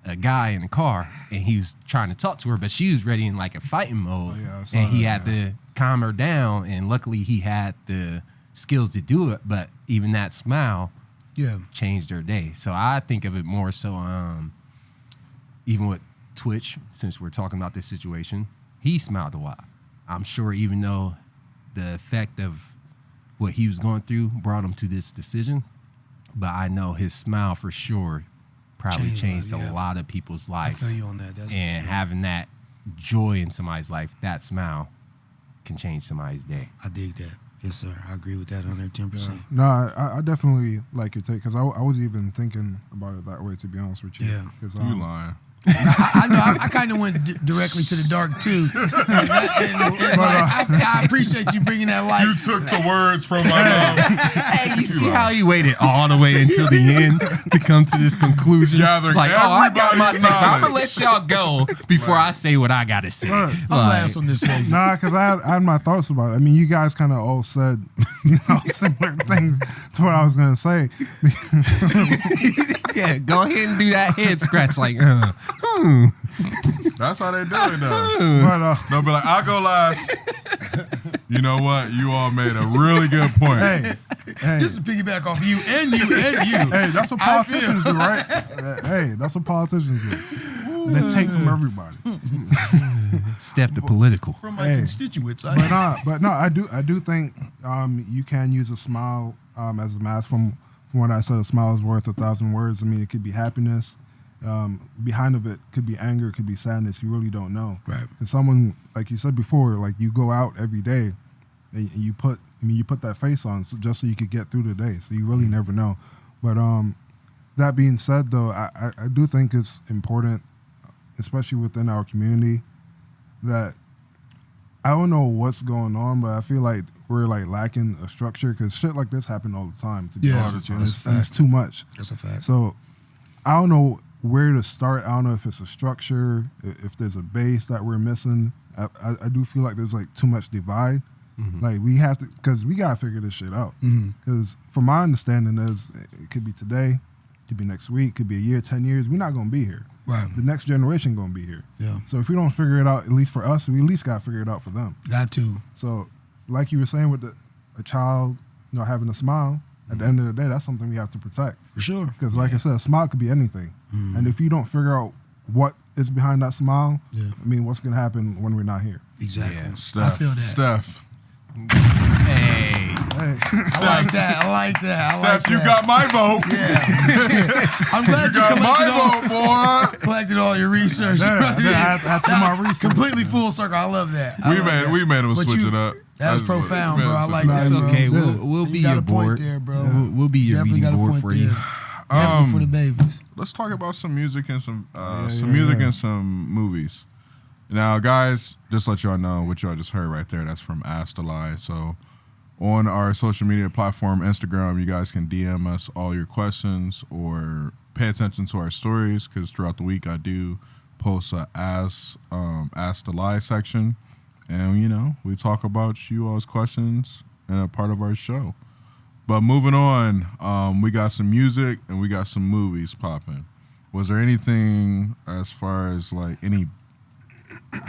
a guy in the car and he was trying to talk to her, but she was ready in like a fighting mode. And he had to calm her down, and luckily he had the skills to do it, but even that smile changed her day. So I think of it more so even with Twitch, since we're talking about this situation, he smiled a lot. I'm sure even though the effect of what he was going through brought him to this decision, but I know his smile for sure probably changed a lot of people's lives. I feel you on that. And having that joy in somebody's life, that smile can change somebody's day. I dig that. Yes, sir. I agree with that 110%. yeah. No, I definitely like your take because I was even thinking about it that way, to be honest with you. Yeah. You lying. I know. I kind of went directly to the dark too. I appreciate you bringing that light. You took the words from my mouth. Hey, you see how he waited all the way until the end to come to this conclusion? Gathering like, I got my everybody's take. I'm gonna knowledge. let y'all go before I say what I gotta say. Right. I'm last on this segment. Nah, because I had my thoughts about it. I mean, you guys kind of all said, similar things to what I was gonna say. Yeah, go ahead and do that head scratch, like, That's how they do it, though. But, They'll be like, I'll go last. You know what? You all made a really good point. hey, Just to piggyback off you and you and you. hey, that's what politicians do, right? Hey, that's what politicians do. They take from everybody. step to political. From my Hey. constituents. But no, I do think you can use a smile as a mask. From what I said, a smile is worth 1,000 words. I mean, it could be happiness. Behind of it could be anger, it could be sadness. You really don't know. Right. And someone, like you said before, like you go out every day and you put that face on just so you could get through the day. So you really never know. But that being said, though, I do think it's important, especially within our community, that I don't know what's going on, but I feel like we're like lacking a structure because shit like this happen all the time. To be honest with you. that's a And it's fact. too much. That's a fact. So I don't know where to start. I don't know if it's a structure, if there's a base that we're missing. I do feel like there's like too much divide. Mm-hmm. Like we have to, because we gotta figure this shit out. Because from my understanding is it could be today, it could be next week, could be a year, 10 years. We're not gonna be here. Right. The next generation gonna be here. Yeah. So if we don't figure it out, at least for us, we at least gotta figure it out for them. Got to. So like you were saying with a child, having a smile. At the end of the day, that's something we have to protect. For sure. Because like I said, a smile could be anything. And if you don't figure out what is behind that smile. Yeah. I mean, what's gonna happen when we're not here? Exactly. Yeah. Steph, I feel that. Steph. Hey. Hey, I like that. I like that. I like Steph, you that. got my vote. Yeah. I'm glad you got collected my vote, boy. collected all your research. yeah, I have to do my research. Completely full circle. I love that. We made him But switch you- it up. That was That's what- profound, we made bro. him I switch like it up. that, It's bro. okay. Yeah. We'll be You got your a point board. there, bro. We'll be your Definitely reading got a board point for you. there. Definitely for the babies. Let's talk about some music and some yeah. and some movies. Now, guys, just let y'all know what y'all just heard right there. That's from Ask the Lie. So, on our social media platform, Instagram, you guys can DM us all your questions or pay attention to our stories because throughout the week I do post a Ask the Lie section, and we talk about you all's questions and a part of our show. But moving on, we got some music and we got some movies popping. Was there anything as far as like any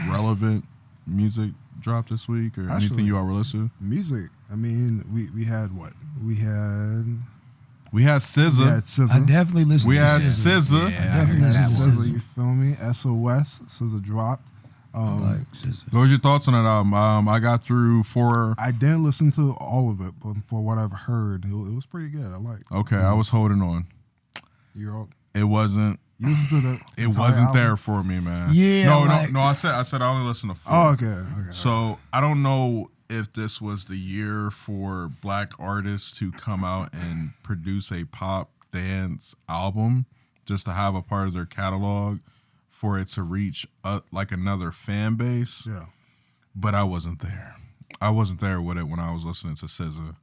relevant music dropped this week or anything Actually, you all were listening to? Music. I mean, we had what? We had SZA. SZA. I definitely listened We to had SZA. SZA. Yeah, I definitely heard that listened to one. SZA, you feel me? SOS. SZA dropped. I like SZA. What was your thoughts on that album? I got through 4. I didn't listen to all of it, but for what I've heard, it was pretty good. I like. Okay, I was holding on. You're all. It wasn't. You listened to the. It entire wasn't album? there for me, man. Yeah, No, like- no. I said I only listened to 4. Oh, okay. So I don't know if this was the year for black artists to come out and produce a pop dance album just to have a part of their catalog for it to reach like another fan base. Yeah. But I wasn't there. I wasn't there with it when I was listening to SZA.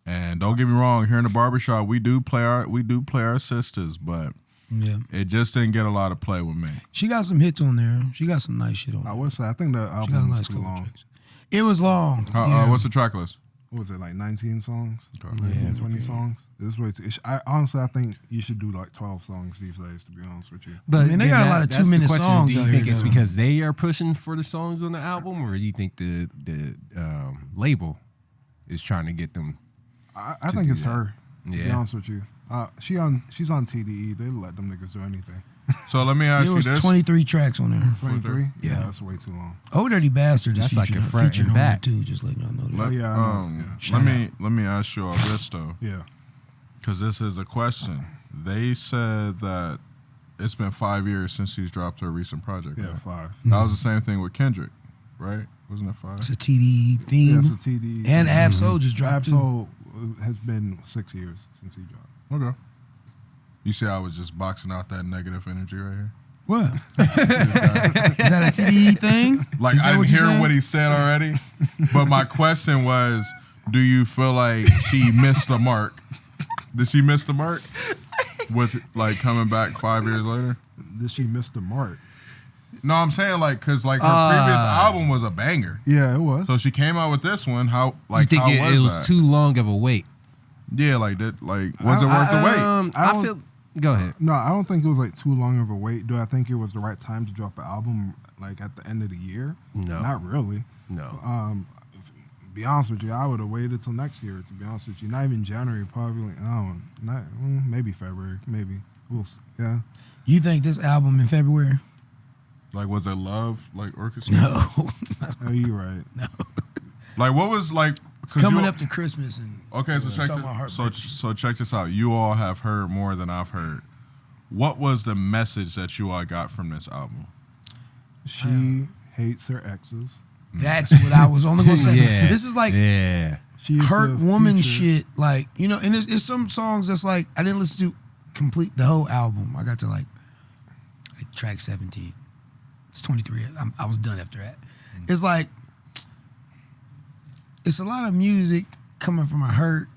And don't get me wrong, here in the barbershop, we do play our sisters, but Yeah. it just didn't get a lot of play with me. She got some hits on there. She got some nice shit on I there. would say I think the She got a album was nice too couple long. tracks. It was long. Yeah. What's the track list? What was it, like 19 songs? Okay. 19, 20 songs? It's way too. Honestly, I think you should do like 12 songs these days, to be honest with you. But I mean, they got a lot of that's the 2-minute question. songs Do you out think here, it's though. because they are pushing for the songs on the album, or do you think the label is trying to get them? I think it's her, to be Yeah. honest with you. She's on TDE. They let them niggas do anything. So let me ask There you was this. 23 tracks on there. 23? Yeah. That's way too long. Oh Dirty Bastard is That's like featured, a front featured and on there back. too, just letting y'all know that. Oh, yeah, I know. Let me ask you all this though, Yeah. because this is a question. They said that it's been 5 years since she's dropped her recent project. Yeah, right? 5. That was the same thing with Kendrick, right? Wasn't it 5? It's a TDE theme. Yeah, it's a TDE. And Absol just dropped too. Absol has been 6 years since he dropped. Okay. You see, I was just boxing out that negative energy right here. What? Is that a TDE thing? Like Is that I didn't what you're hear saying? what he said already, but my question was, do you feel like she missed the mark? Did she miss the mark with like coming back 5 years later? Did she miss the mark? No, I'm saying like because like her previous album was a banger, Yeah, it was. so she came out with this one. How You like think how it was that? too long of a wait? Yeah, like that. Like was it worth the wait? I I don't- feel. Go ahead. No, I don't think it was like too long of a wait. Do I think it was the right time to drop an album like at the end of the year? No. Not really. No. Be honest with you, I would have waited till next year. To be honest with you, not even January, probably. Maybe February, maybe. We'll see. Yeah. You think this album in February? Like was it Love like orchestra? No. Oh, you right. Like what was like 'cause Coming you- up to Christmas and Okay, so check talking about this. heartbreak. So check this out. You all have heard more than I've heard. What was the message that you all got from this album? She hates her exes. That's what I was only gonna say. Yeah. This is like Yeah. She is hurt the woman future. shit. Like, you know, and it's some songs that's like I didn't listen to complete the whole album. I got to like track 17. It's 23. I was done after that. It's like it's a lot of music coming from a hurt.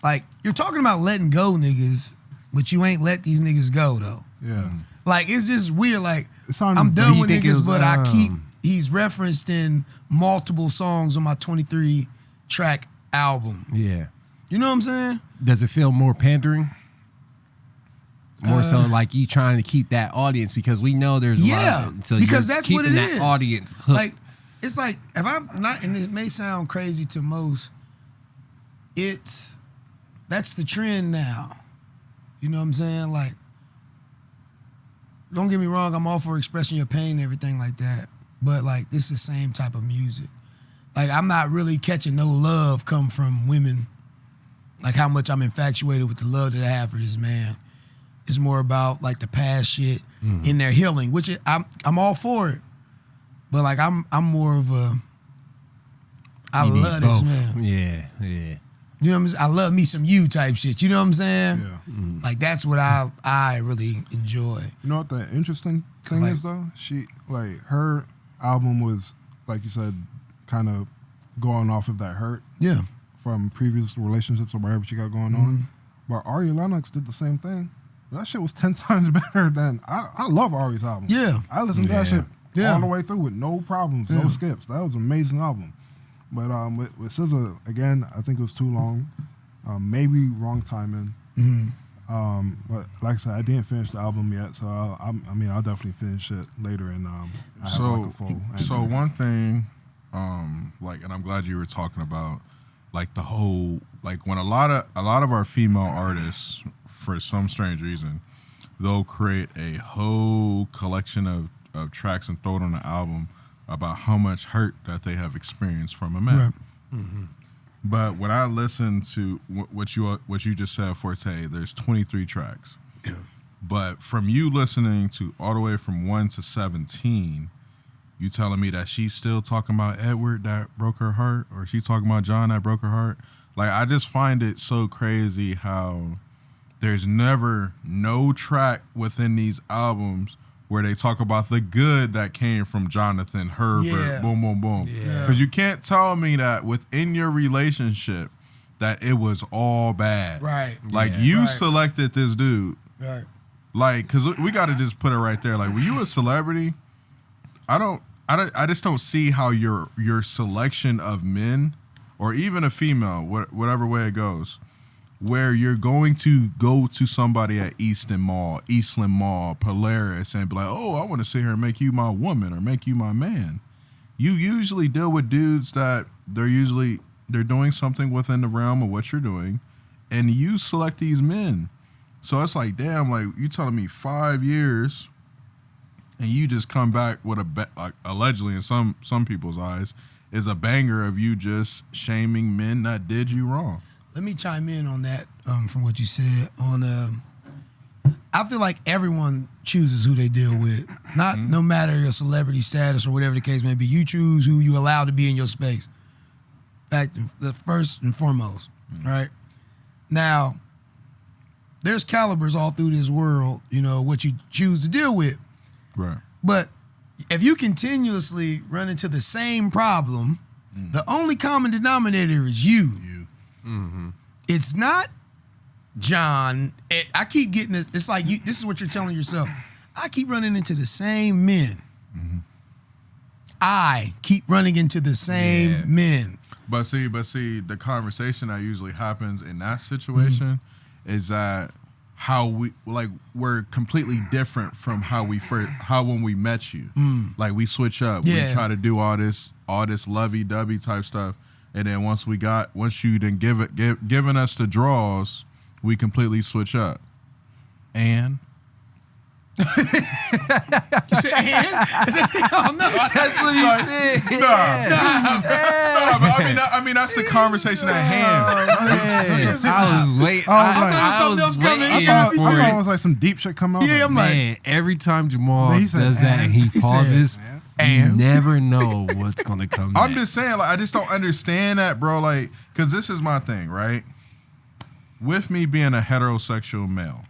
Like you're talking about letting go niggas, but you ain't let these niggas go though. Yeah. Like it's just weird. Like It sounded- I'm Do done you with think it niggas, was, but I keep. He's referenced in multiple songs on my 23 track album. Yeah. You know what I'm saying? Does it feel more pandering? More so like you trying to keep that audience because we know there's a Yeah, lot of, so because you're that's what keeping it that is. audience hooked. Like it's like if I'm not, and it may sound crazy to most, that's the trend now. You know what I'm saying? Like don't get me wrong, I'm all for expressing your pain and everything like that. But like, this is the same type of music. Like, I'm not really catching no love come from women. Like, how much I'm infatuated with the love that I have for this man. It's more about like the past shit in their healing, which I'm all for it. But like, I'm more of a, I love this man. Yeah. You know what I'm saying? I love me some you type shit. You know what I'm saying? Yeah. Like, that's what I really enjoy. You know what the interesting thing is though? She her album was, like you said, kind of going off of that hurt. Yeah. From previous relationships or whatever she got going on. But Ari Lennox did the same thing. That shit was 10 times better than I love Ari's album. Yeah. I listened to that shit all the way through with no problems, no skips. That was an amazing album. But with SZA, again, I think it was too long. Maybe wrong timing. But like I said, I didn't finish the album yet, so I'll definitely finish it later. And so one thing, and I'm glad you were talking about, like the whole, like when a lot of our female artists, for some strange reason, they'll create a whole collection of tracks and throw it on an album about how much hurt that they have experienced from a man. Right. But when I listen to what you just said, Forte, there's 23 tracks. Yeah. But from you listening to all the way from 1 to 17, you telling me that she's still talking about Edward that broke her heart, or she talking about John that broke her heart? Like, I just find it so crazy how there's never no track within these albums where they talk about the good that came from Jonathan, Herbert, boom, boom, boom. Because you can't tell me that within your relationship that it was all bad. Right. Like, you selected this dude. Right. Like, because we got to just put it right there. Like, when you a celebrity, I just don't see how your selection of men, or even a female, whatever way it goes, where you're going to go to somebody at Eastland Mall, Polaris, and be like, oh, I want to sit here and make you my woman or make you my man. You usually deal with dudes that they're doing something within the realm of what you're doing, and you select these men. So it's like, damn, like, you telling me 5 years, and you just come back with allegedly in some people's eyes, is a banger of you just shaming men that did you wrong. Let me chime in on that from what you said. I feel like everyone chooses who they deal with. No matter your celebrity status or whatever the case may be. You choose who you allow to be in your space. Fact, the first and foremost, right? Now, there's calibers all through this world, what you choose to deal with. Right. But if you continuously run into the same problem, the only common denominator is you. Mm-hmm. It's not John. I keep getting this. It's like this is what you're telling yourself. I keep running into the same men. Mm-hmm. I keep running into the same men. But see, the conversation that usually happens in that situation is that we're completely different from how when we met you. Like, we switch up. We try to do all this lovey-dovey type stuff. And then once you then given us the draws, we completely switch up. And you said and? Oh, no. That's what you said. But I mean that's the conversation at hand. I was waiting. I thought it was like some deep shit come out. Yeah, I'm like, every time Jamal does that and he pauses, you never know what's gonna come. I'm just saying, like, I just don't understand that, bro. Like, because this is my thing, right? With me being a heterosexual male,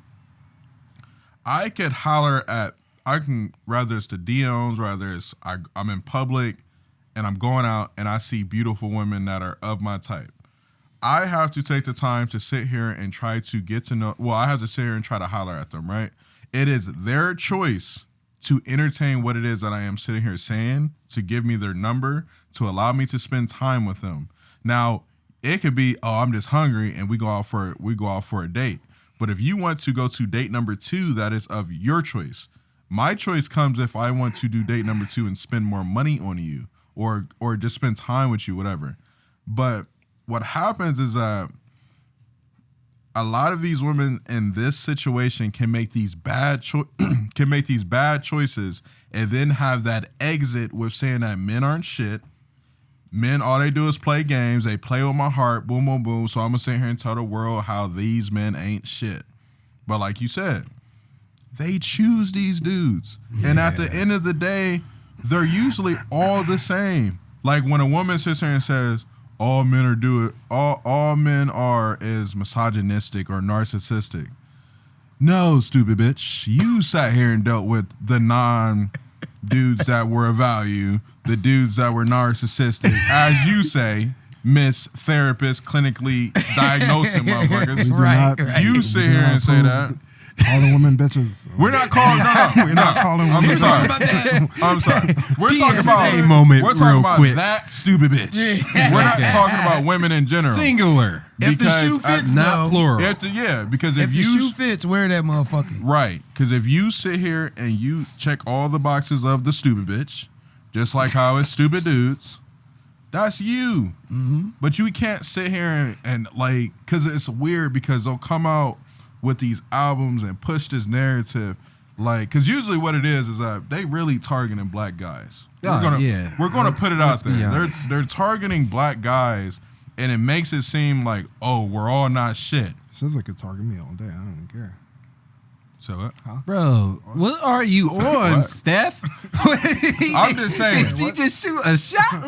I could holler at, rather it's the DMs, rather it's I'm in public and I'm going out and I see beautiful women that are of my type. I have to take the time to sit here and try to get to know, I have to sit here and try to holler at them, right? It is their choice to entertain what it is that I am sitting here saying, to give me their number, to allow me to spend time with them. Now, it could be, I'm just hungry and we go out for a date. But if you want to go to date number 2, that is of your choice. My choice comes if I want to do date number 2 and spend more money on you or just spend time with you, whatever. But what happens is that a lot of these women in this situation can make these bad choices and then have that exit with saying that men aren't shit. Men, all they do is play games. They play with my heart. Boom, boom, boom. So I'm going to sit here and tell the world how these men ain't shit. But like you said, they choose these dudes. Yeah. And at the end of the day, they're usually all the same. Like when a woman sits here and says, all men are is misogynistic or narcissistic. No, stupid bitch. You sat here and dealt with the non-dudes that were of value, the dudes that were narcissistic, as you say, Miss Therapist, clinically diagnosing motherfuckers. Right. You sit here and say that. Calling women bitches. We're not calling. No. We're not calling women. I'm sorry. We're talking about moment. We're talking about that stupid bitch. We're not talking about women in general. Singular. If the shoe fits, not plural. Because if the shoe fits, wear that motherfucker. Right. Because if you sit here and you check all the boxes of the stupid bitch, just like how it's stupid dudes, that's you. Mm-hmm. But you can't sit here and like, because it's weird because they'll come out with these albums and push this narrative, like, because usually what it is that they really targeting black guys. We're gonna put it out there. They're targeting black guys, and it makes it seem like, oh, we're all not shit. SZA could target me all day. I don't care. So what? Huh? Bro, what are you on, Steph? I'm just saying. Did she just shoot a shot?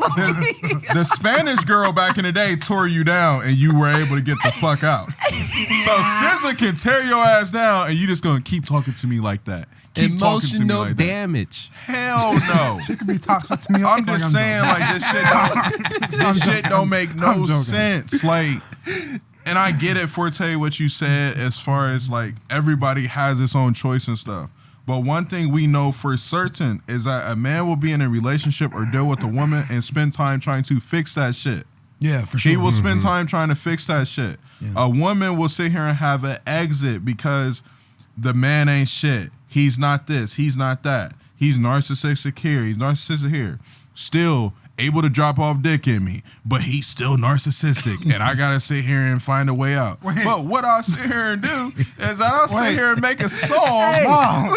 The Spanish girl back in the day tore you down and you were able to get the fuck out. So SZA can tear your ass down and you just gonna keep talking to me like that. Keep talking to me like damage. That. Hell no. She could be toxic to me. I'm just saying, like, this shit don't make no sense. Like, and I get it, Forte, what you said as far as like everybody has its own choice and stuff. But one thing we know for certain is that a man will be in a relationship or deal with a woman and spend time trying to fix that shit. Yeah, for sure. He will spend time trying to fix that shit. Yeah. A woman will sit here and have an exit because the man ain't shit. He's not this. He's not that. He's narcissistic here. He's narcissistic here. Still able to drop off dick in me, but he's still narcissistic, and I gotta sit here and find a way out. But what I'll sit here and do is I'll sit here and make a song.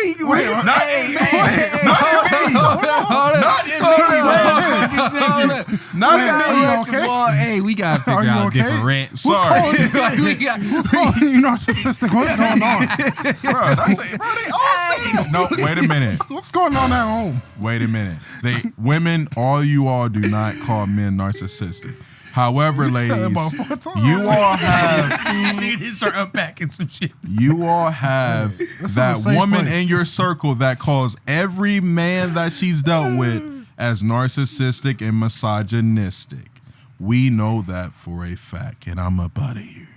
Not in me. Hey, we gotta figure out a different rant. Sorry. You narcissistic. What's going on? Bro, they all say no, wait a minute. What's going on at home? Wait a minute. Women, all you all do not call men narcissistic. However, ladies, you all have start unpacking some shit. You all have that woman in your circle that calls every man that she's dealt with as narcissistic and misogynistic. We know that for a fact, and I'm up out of here.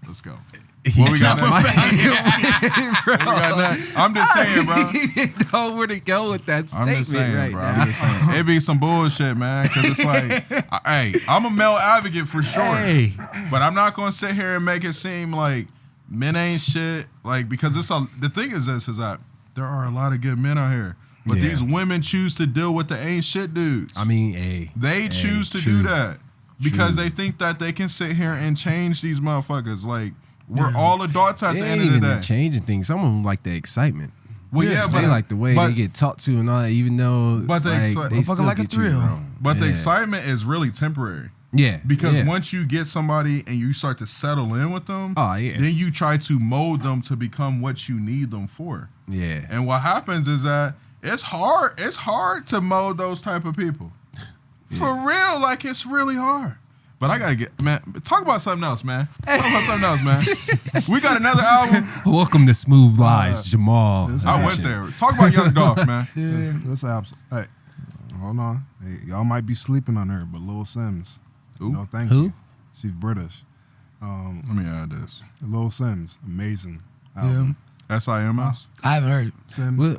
Let's go. What we got next? I'm just saying, bro. You didn't know where to go with that statement. I'm just saying, right bro. now. I'm just saying. It be some bullshit, man. Because it's like, hey, I'm a male advocate for sure. Hey. But I'm not going to sit here and make it seem like men ain't shit. Like, because the thing is this, is that there are a lot of good men out here. But these women choose to deal with the ain't shit dudes. I mean, they choose to do that because they think that they can sit here and change these motherfuckers. Like, we're all adults at the end of the day. Changing things. Some of them like the excitement. Well, but they like the way they get talked to and all that, even though they still like a thrill. But the excitement is really temporary. Yeah. Because once you get somebody and you start to settle in with them, then you try to mold them to become what you need them for. Yeah. And what happens is that it's hard to mold those type of people. For real, like it's really hard. But I gotta talk about something else, man. We got another album. Welcome to Smoothlies, Jamal. I went there. Talk about Young Dolph, man. This hey, hold on. Hey, y'all might be sleeping on her, but Lil Sims. No, thank you. She's British. Let me add this. Lil Sims, amazing album. SIMS? I haven't heard it. Sims,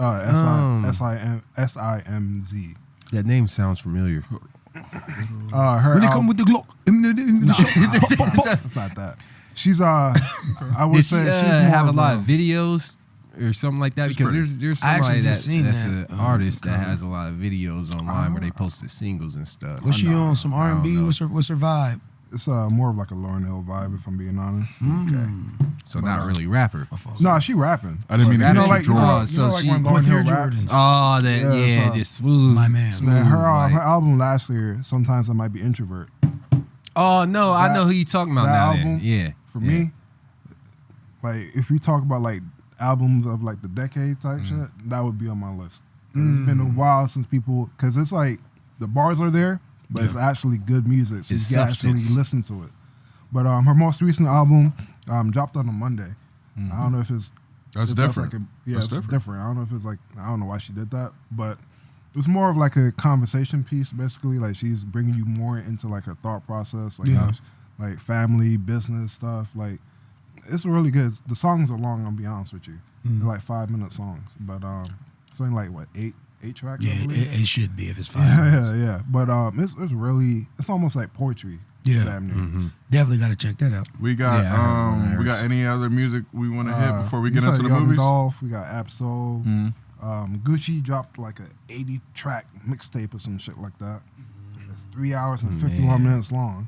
SIMZ. That name sounds familiar. When they come with the Glock in the shop. It's not that. She's I would say she's have a lot of videos or something like that, because there's somebody that's an artist that has a lot of videos online where they posted singles and stuff. What's she on? Some R&B? What's her vibe? It's more of like a Lauryn Hill vibe, if I'm being honest. So not really rapper. No, she rapping. I didn't mean to You know, hit like, you, you know, Jordan. like, So like she- when Lauryn With Hill your raps. Jordans. Oh, that Yeah, so- this smooth, My man. smooth. Man, her like- her album last year, Sometimes I Might Be Introvert. oh no, I that- know who you talking about that now. album, Yeah, For yeah. me, like if you talk about like albums of like the decade type shit, that would be on my list. It's been a while since people, because it's like the bars are there, but it's actually good music, so It's you can substance. actually listen to it. But her most recent album dropped on a Monday. I don't know if it's That's if different. Like That's it's different. different. I don't know if it's like, I don't know why she did that, but it was more of like a conversation piece, basically. Like she's bringing you more into like her thought process, like how like family, business stuff. Like it's really good. The songs are long. I'll be honest with you, they're like 5-minute songs, but it's only like what eight tracks. Yeah, I believe? it should be if it's 5 yeah, minutes. yeah. But it's really, it's almost like poetry. Yeah. damn near. Definitely got to check that out. We got Yeah, I heard one of we got hers. any other music we want to hit before we You get said into the Young movies? Dolph, we got Absol. Gucci dropped like a 80-track mixtape or some shit like that. It's 3 hours and 51 minutes long.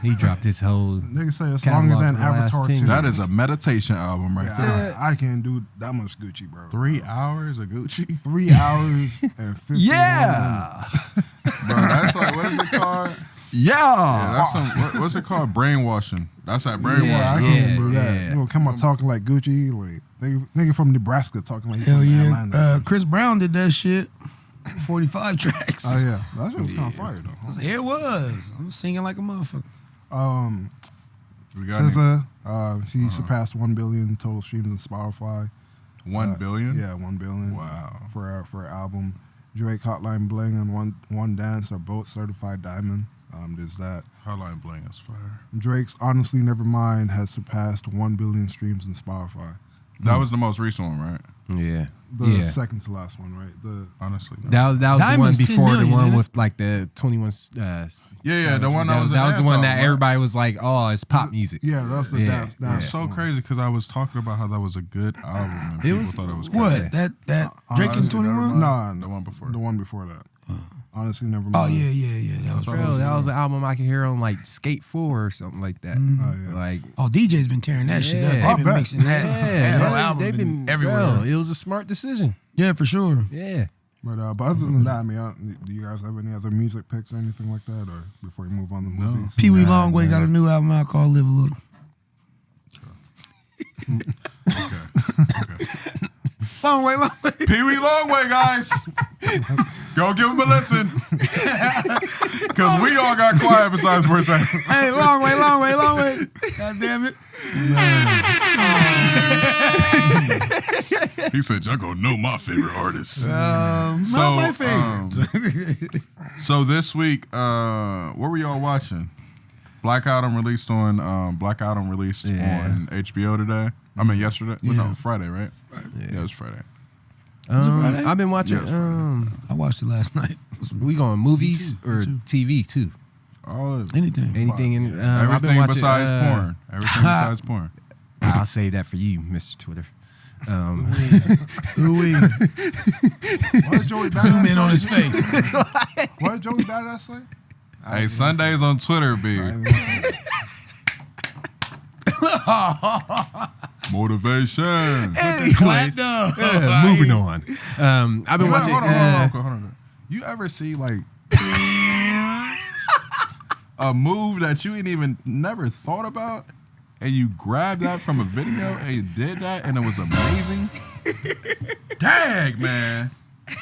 He dropped his whole. Niggas say it's Catalog longer than for the last Avatar 10 2. That is a meditation album right there. I can't do that much Gucci, bro. 3 hours of Gucci? 3 hours and 51 minutes. Yeah, Bro, that's like, what is it called? Yeah, that's some, what's it called? Brainwashing. That's that brainwashing. Yeah, I Yeah, can't do that. yeah. You know, come out talking like Gucci, like nigga from Nebraska talking like Hell from yeah. Atlanta. Chris Brown did that shit. 45 tracks. Oh yeah, that shit was kind of fire though. It was. I was singing like a motherfucker. We got any- SZA, she surpassed 1 billion total streams on Spotify. 1 billion? Yeah, 1 billion. Wow. For her album. Drake, Hotline Bling, and One Dance are both certified diamond. There's that. Hotline Bling is fire. Drake's Honestly Nevermind has surpassed 1 billion streams on Spotify. That was the most recent one, right? yeah, The yeah. second to last one, right? The Honestly. No. That was the one Diamond's 10 before million, the one isn't it? with like the 21. Yeah, the one that was a that was the dance one song, that right? everybody was like, "Oh, it's pop music." yeah, that's the Yeah, dance. yeah. That's so crazy because I was talking about how that was a good album and people was- thought it was crazy. What? That Drake and Honestly 21? Nah, The one before. The one before that. Honestly Nevermind. Oh, yeah. That was Bro, that was an album I could hear on like Skate 4 or something like that. Oh, yeah. Like, Oh, DJ's been tearing that shit up. Yeah. They've been bet. mixing that. that whole album they've been everywhere. bro, it was a smart decision. Yeah, for sure. Yeah. But other than that, I mean, do you guys have any other music picks or anything like that, or before we move on to movies? Pee Wee Longway got a new album out called Live a Little. Longway. Pee Wee Longway, guys. Go give him a listen. Because we all got quiet besides for a second. Hey, Longway. God damn it. He said, y'all gonna know my favorite artists. Not my favorite. So this week, what were y'all watching? Black Adam released on HBO today. I mean yesterday. Well, no, Friday, right? Yeah, it was Friday. Friday? I've been watching. Yeah, I watched it last night. We going movies or TV too? All of it. Anything. Anything in I've been Everything watching, besides porn. Everything besides porn. I'll say that for you, Mr. Twitter. Ooh-wee. What did Joey Badass Zoom in say? on his face. What did Joey Badass say? Hey, Sundays on Twitter, B. Motivation. Anyways, moving on. I've been watching. Hold on. You ever see like a move that you ain't even never thought about, and you grabbed that from a video and you did that, and it was amazing? Dang, man.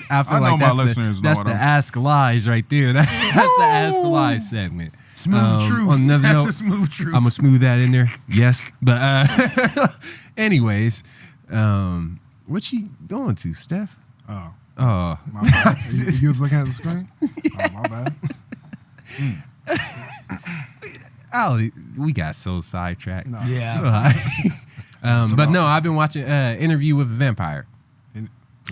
I feel I know like my that's listeners know that's what the I'm- Ask Lies right there. That's the Ask Lies segment. Smooth truth. On another That's note, a smooth truth. I'm gonna smooth that in there. Yes, but anyways, what you going to, Steph? Oh, Oh, my bad. You was looking at the screen? Oh, my bad. we got so sidetracked. No. Yeah. But no, I've been watching Interview with a Vampire.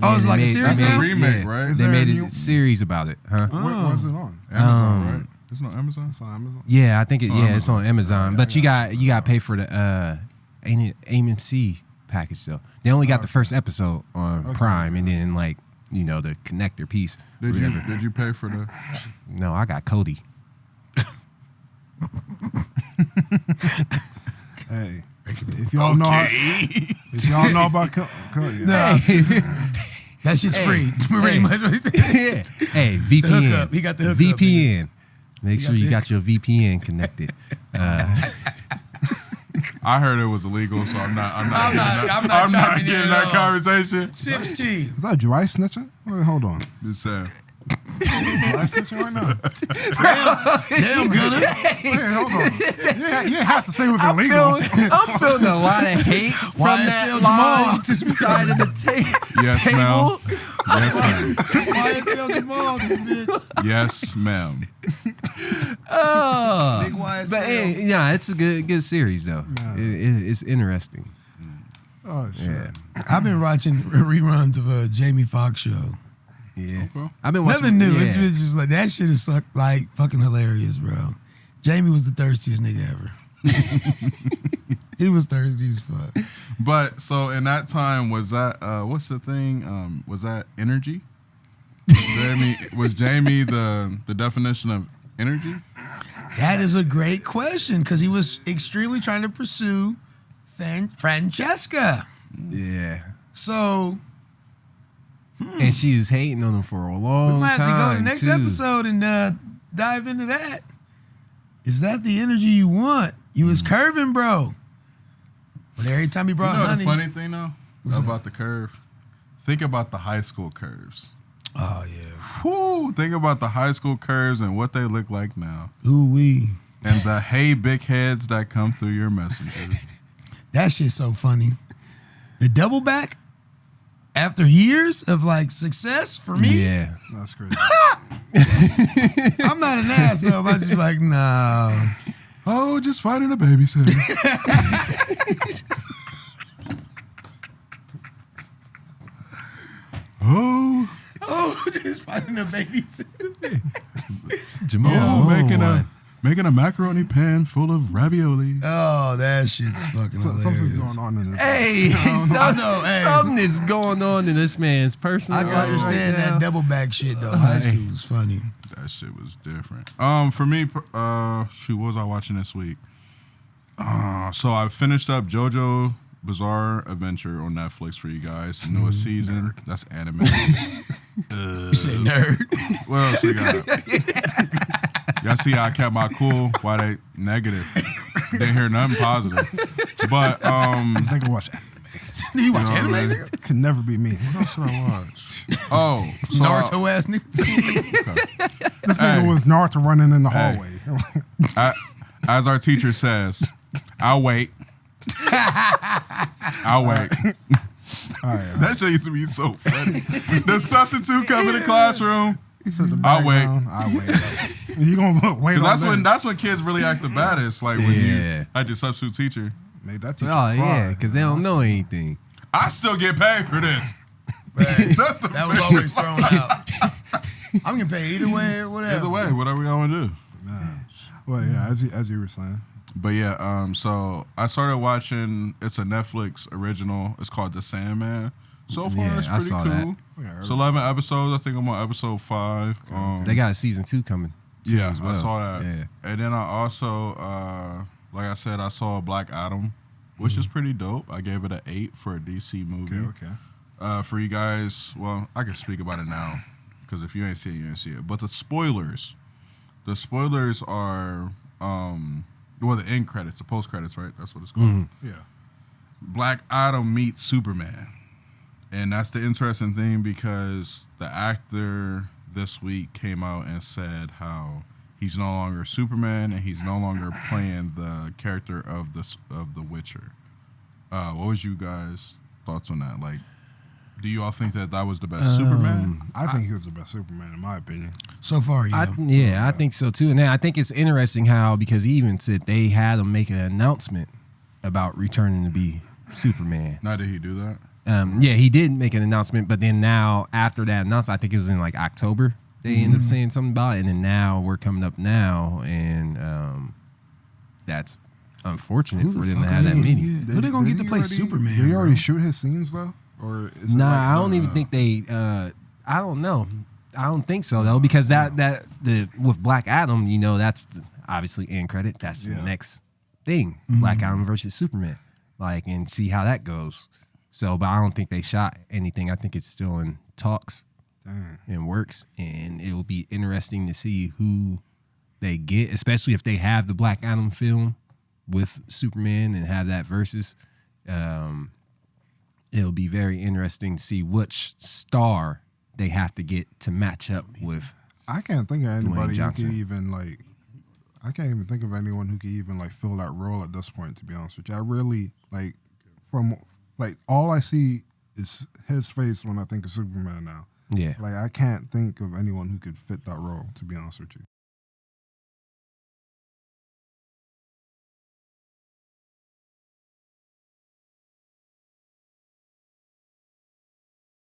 Oh, it's like a series That's a now? remake, right? Is They there a made a new- series about it, huh? Where's it on? Amazon, right? It's not Amazon. It's on Amazon. Yeah, I think it's on Amazon. But you got to pay for the AMC package though. They only got the first episode on Prime, and then like the connector piece. Did you pay for the? No, I got Cody. If y'all know, if y'all know about, yeah. That shit's free. Pretty much. Yeah. Hey, VPN. The hookup. He got the hookup. VPN. Make sure you got your VPN connected. I heard it was illegal, so I'm not getting that conversation. Sips tea. Is that dry snitching? Wait, hold on. Just saying. Dry snitching right now. Damn, Gunnas. Wait, hold on. You didn't have to say it was illegal. I'm feeling a lot of hate from that line side of the Yes, ma'am. table. Yes, ma'am. YSL Jamal, this bitch. Yes, ma'am. Oh, Big YSL. but hey, yeah, it's a good series though. It's interesting. Oh shit. Yeah, I've been watching reruns of Jamie Foxx show. yeah. I've been watching. Nothing new. Yeah. It's been just like that shit is like fucking hilarious, bro. Jamie was the thirstiest nigga ever. He was thirsty as fuck. But so in that time, was that what's the thing? Was that energy? Was Jamie the definition of energy? That is a great question because he was extremely trying to pursue Francesca. Yeah. So And she was hating on him for a long we might time. have to go to the next too. episode and dive into that. Is that the energy you want? You was curving, bro. But every time he brought honey. The funny thing though about the curve? Think about the high school curves. Oh yeah. Whoo! Think about the high school curves and what they look like now. Ooh wee. And the hey big heads that come through your messages. That shit's so funny. The double back after years of like success for me. Yeah. That's crazy. I'm not an asshole. I just be like, no. Oh, just finding a babysitter. Oh, Just finding a babysitter. Jamal making a macaroni pan full of ravioli. Oh, that shit's fucking hilarious. Something's going on in this. Hey, Hey. something is going on in this man's personal I can life understand right that now. double back shit though. High school was funny. That shit was different. For me, shoot, what was I watching this week? So I finished up JoJo Bizarre Adventure on Netflix for you guys. The newest season. That's anime. You say nerd. What else we got? Y'all see how I kept my cool? Why they negative? Didn't hear nothing positive. But This nigga watch anime. You watch know what I anime, mean? nigga? Could never be me. What else should I watch? Oh, so Naruto ass nigga. This nigga was Naruto running in the hallway. as our teacher says, I'll wait. I'll wait. That shit used to be so funny. The substitute come in the classroom. He said the I'll wait. I'll wait. You gonna wait? Because that's when kids really act the baddest. Like when you Yeah. had your substitute teacher. Made that teacher Oh, yeah, cry. because they don't know anything. I still get paid for this. That's the That was thing. always thrown out. I'm getting paid either way or whatever. Either way, whatever we gonna do. Well, yeah, as you were saying. But yeah, so I started watching. It's a Netflix original. It's called The Sandman. So far, Yeah, it's I pretty saw cool. that. It's 11 episodes. I think I'm on episode 5. They got a season 2 coming. too, Yeah, as well. I saw that. Yeah. And then I also, like I said, I saw Black Adam, which is pretty dope. I gave it an 8 for a DC movie. Okay. For you guys, well, I can speak about it now because if you ain't see it, you ain't see it. But the spoilers are, well, the end credits, the post credits, right? That's what it's called. Yeah. Black Adam meets Superman. And that's the interesting thing because the actor this week came out and said how he's no longer Superman and he's no longer playing the character of the Witcher. What was you guys' thoughts on that? Like, do you all think that was the best Superman? I think he was the best Superman in my opinion. So far, yeah. I think so too. And then I think it's interesting how, because he even said they had him make an announcement about returning to be Superman. Now, did he do that? Yeah, he did make an announcement, but then now after that announcement, I think it was in like October, they ended up saying something about it, and then now we're coming up now, and that's unfortunate for them to have that meeting. Who they gonna get to play Superman? Did he already bro? shoot his scenes though, or is it Nah, like, I don't even think they. I don't know. I don't think so though, because with Black Adam, that's obviously end credit. That's the next thing. Black Adam versus Superman. like, and see how that goes. So, but I don't think they shot anything. I think it's still in talks and works, and it will be interesting to see who they get, especially if they have the Black Adam film with Superman and have that versus. It'll be very interesting to see which star they have to get to match up with. I can't think of anybody who Johnson. could even like. I can't even think of anyone who could even like fill that role at this point. To be honest with you, I really like from like all I see is his face when I think of Superman now. Yeah. Like I can't think of anyone who could fit that role. To be honest with you.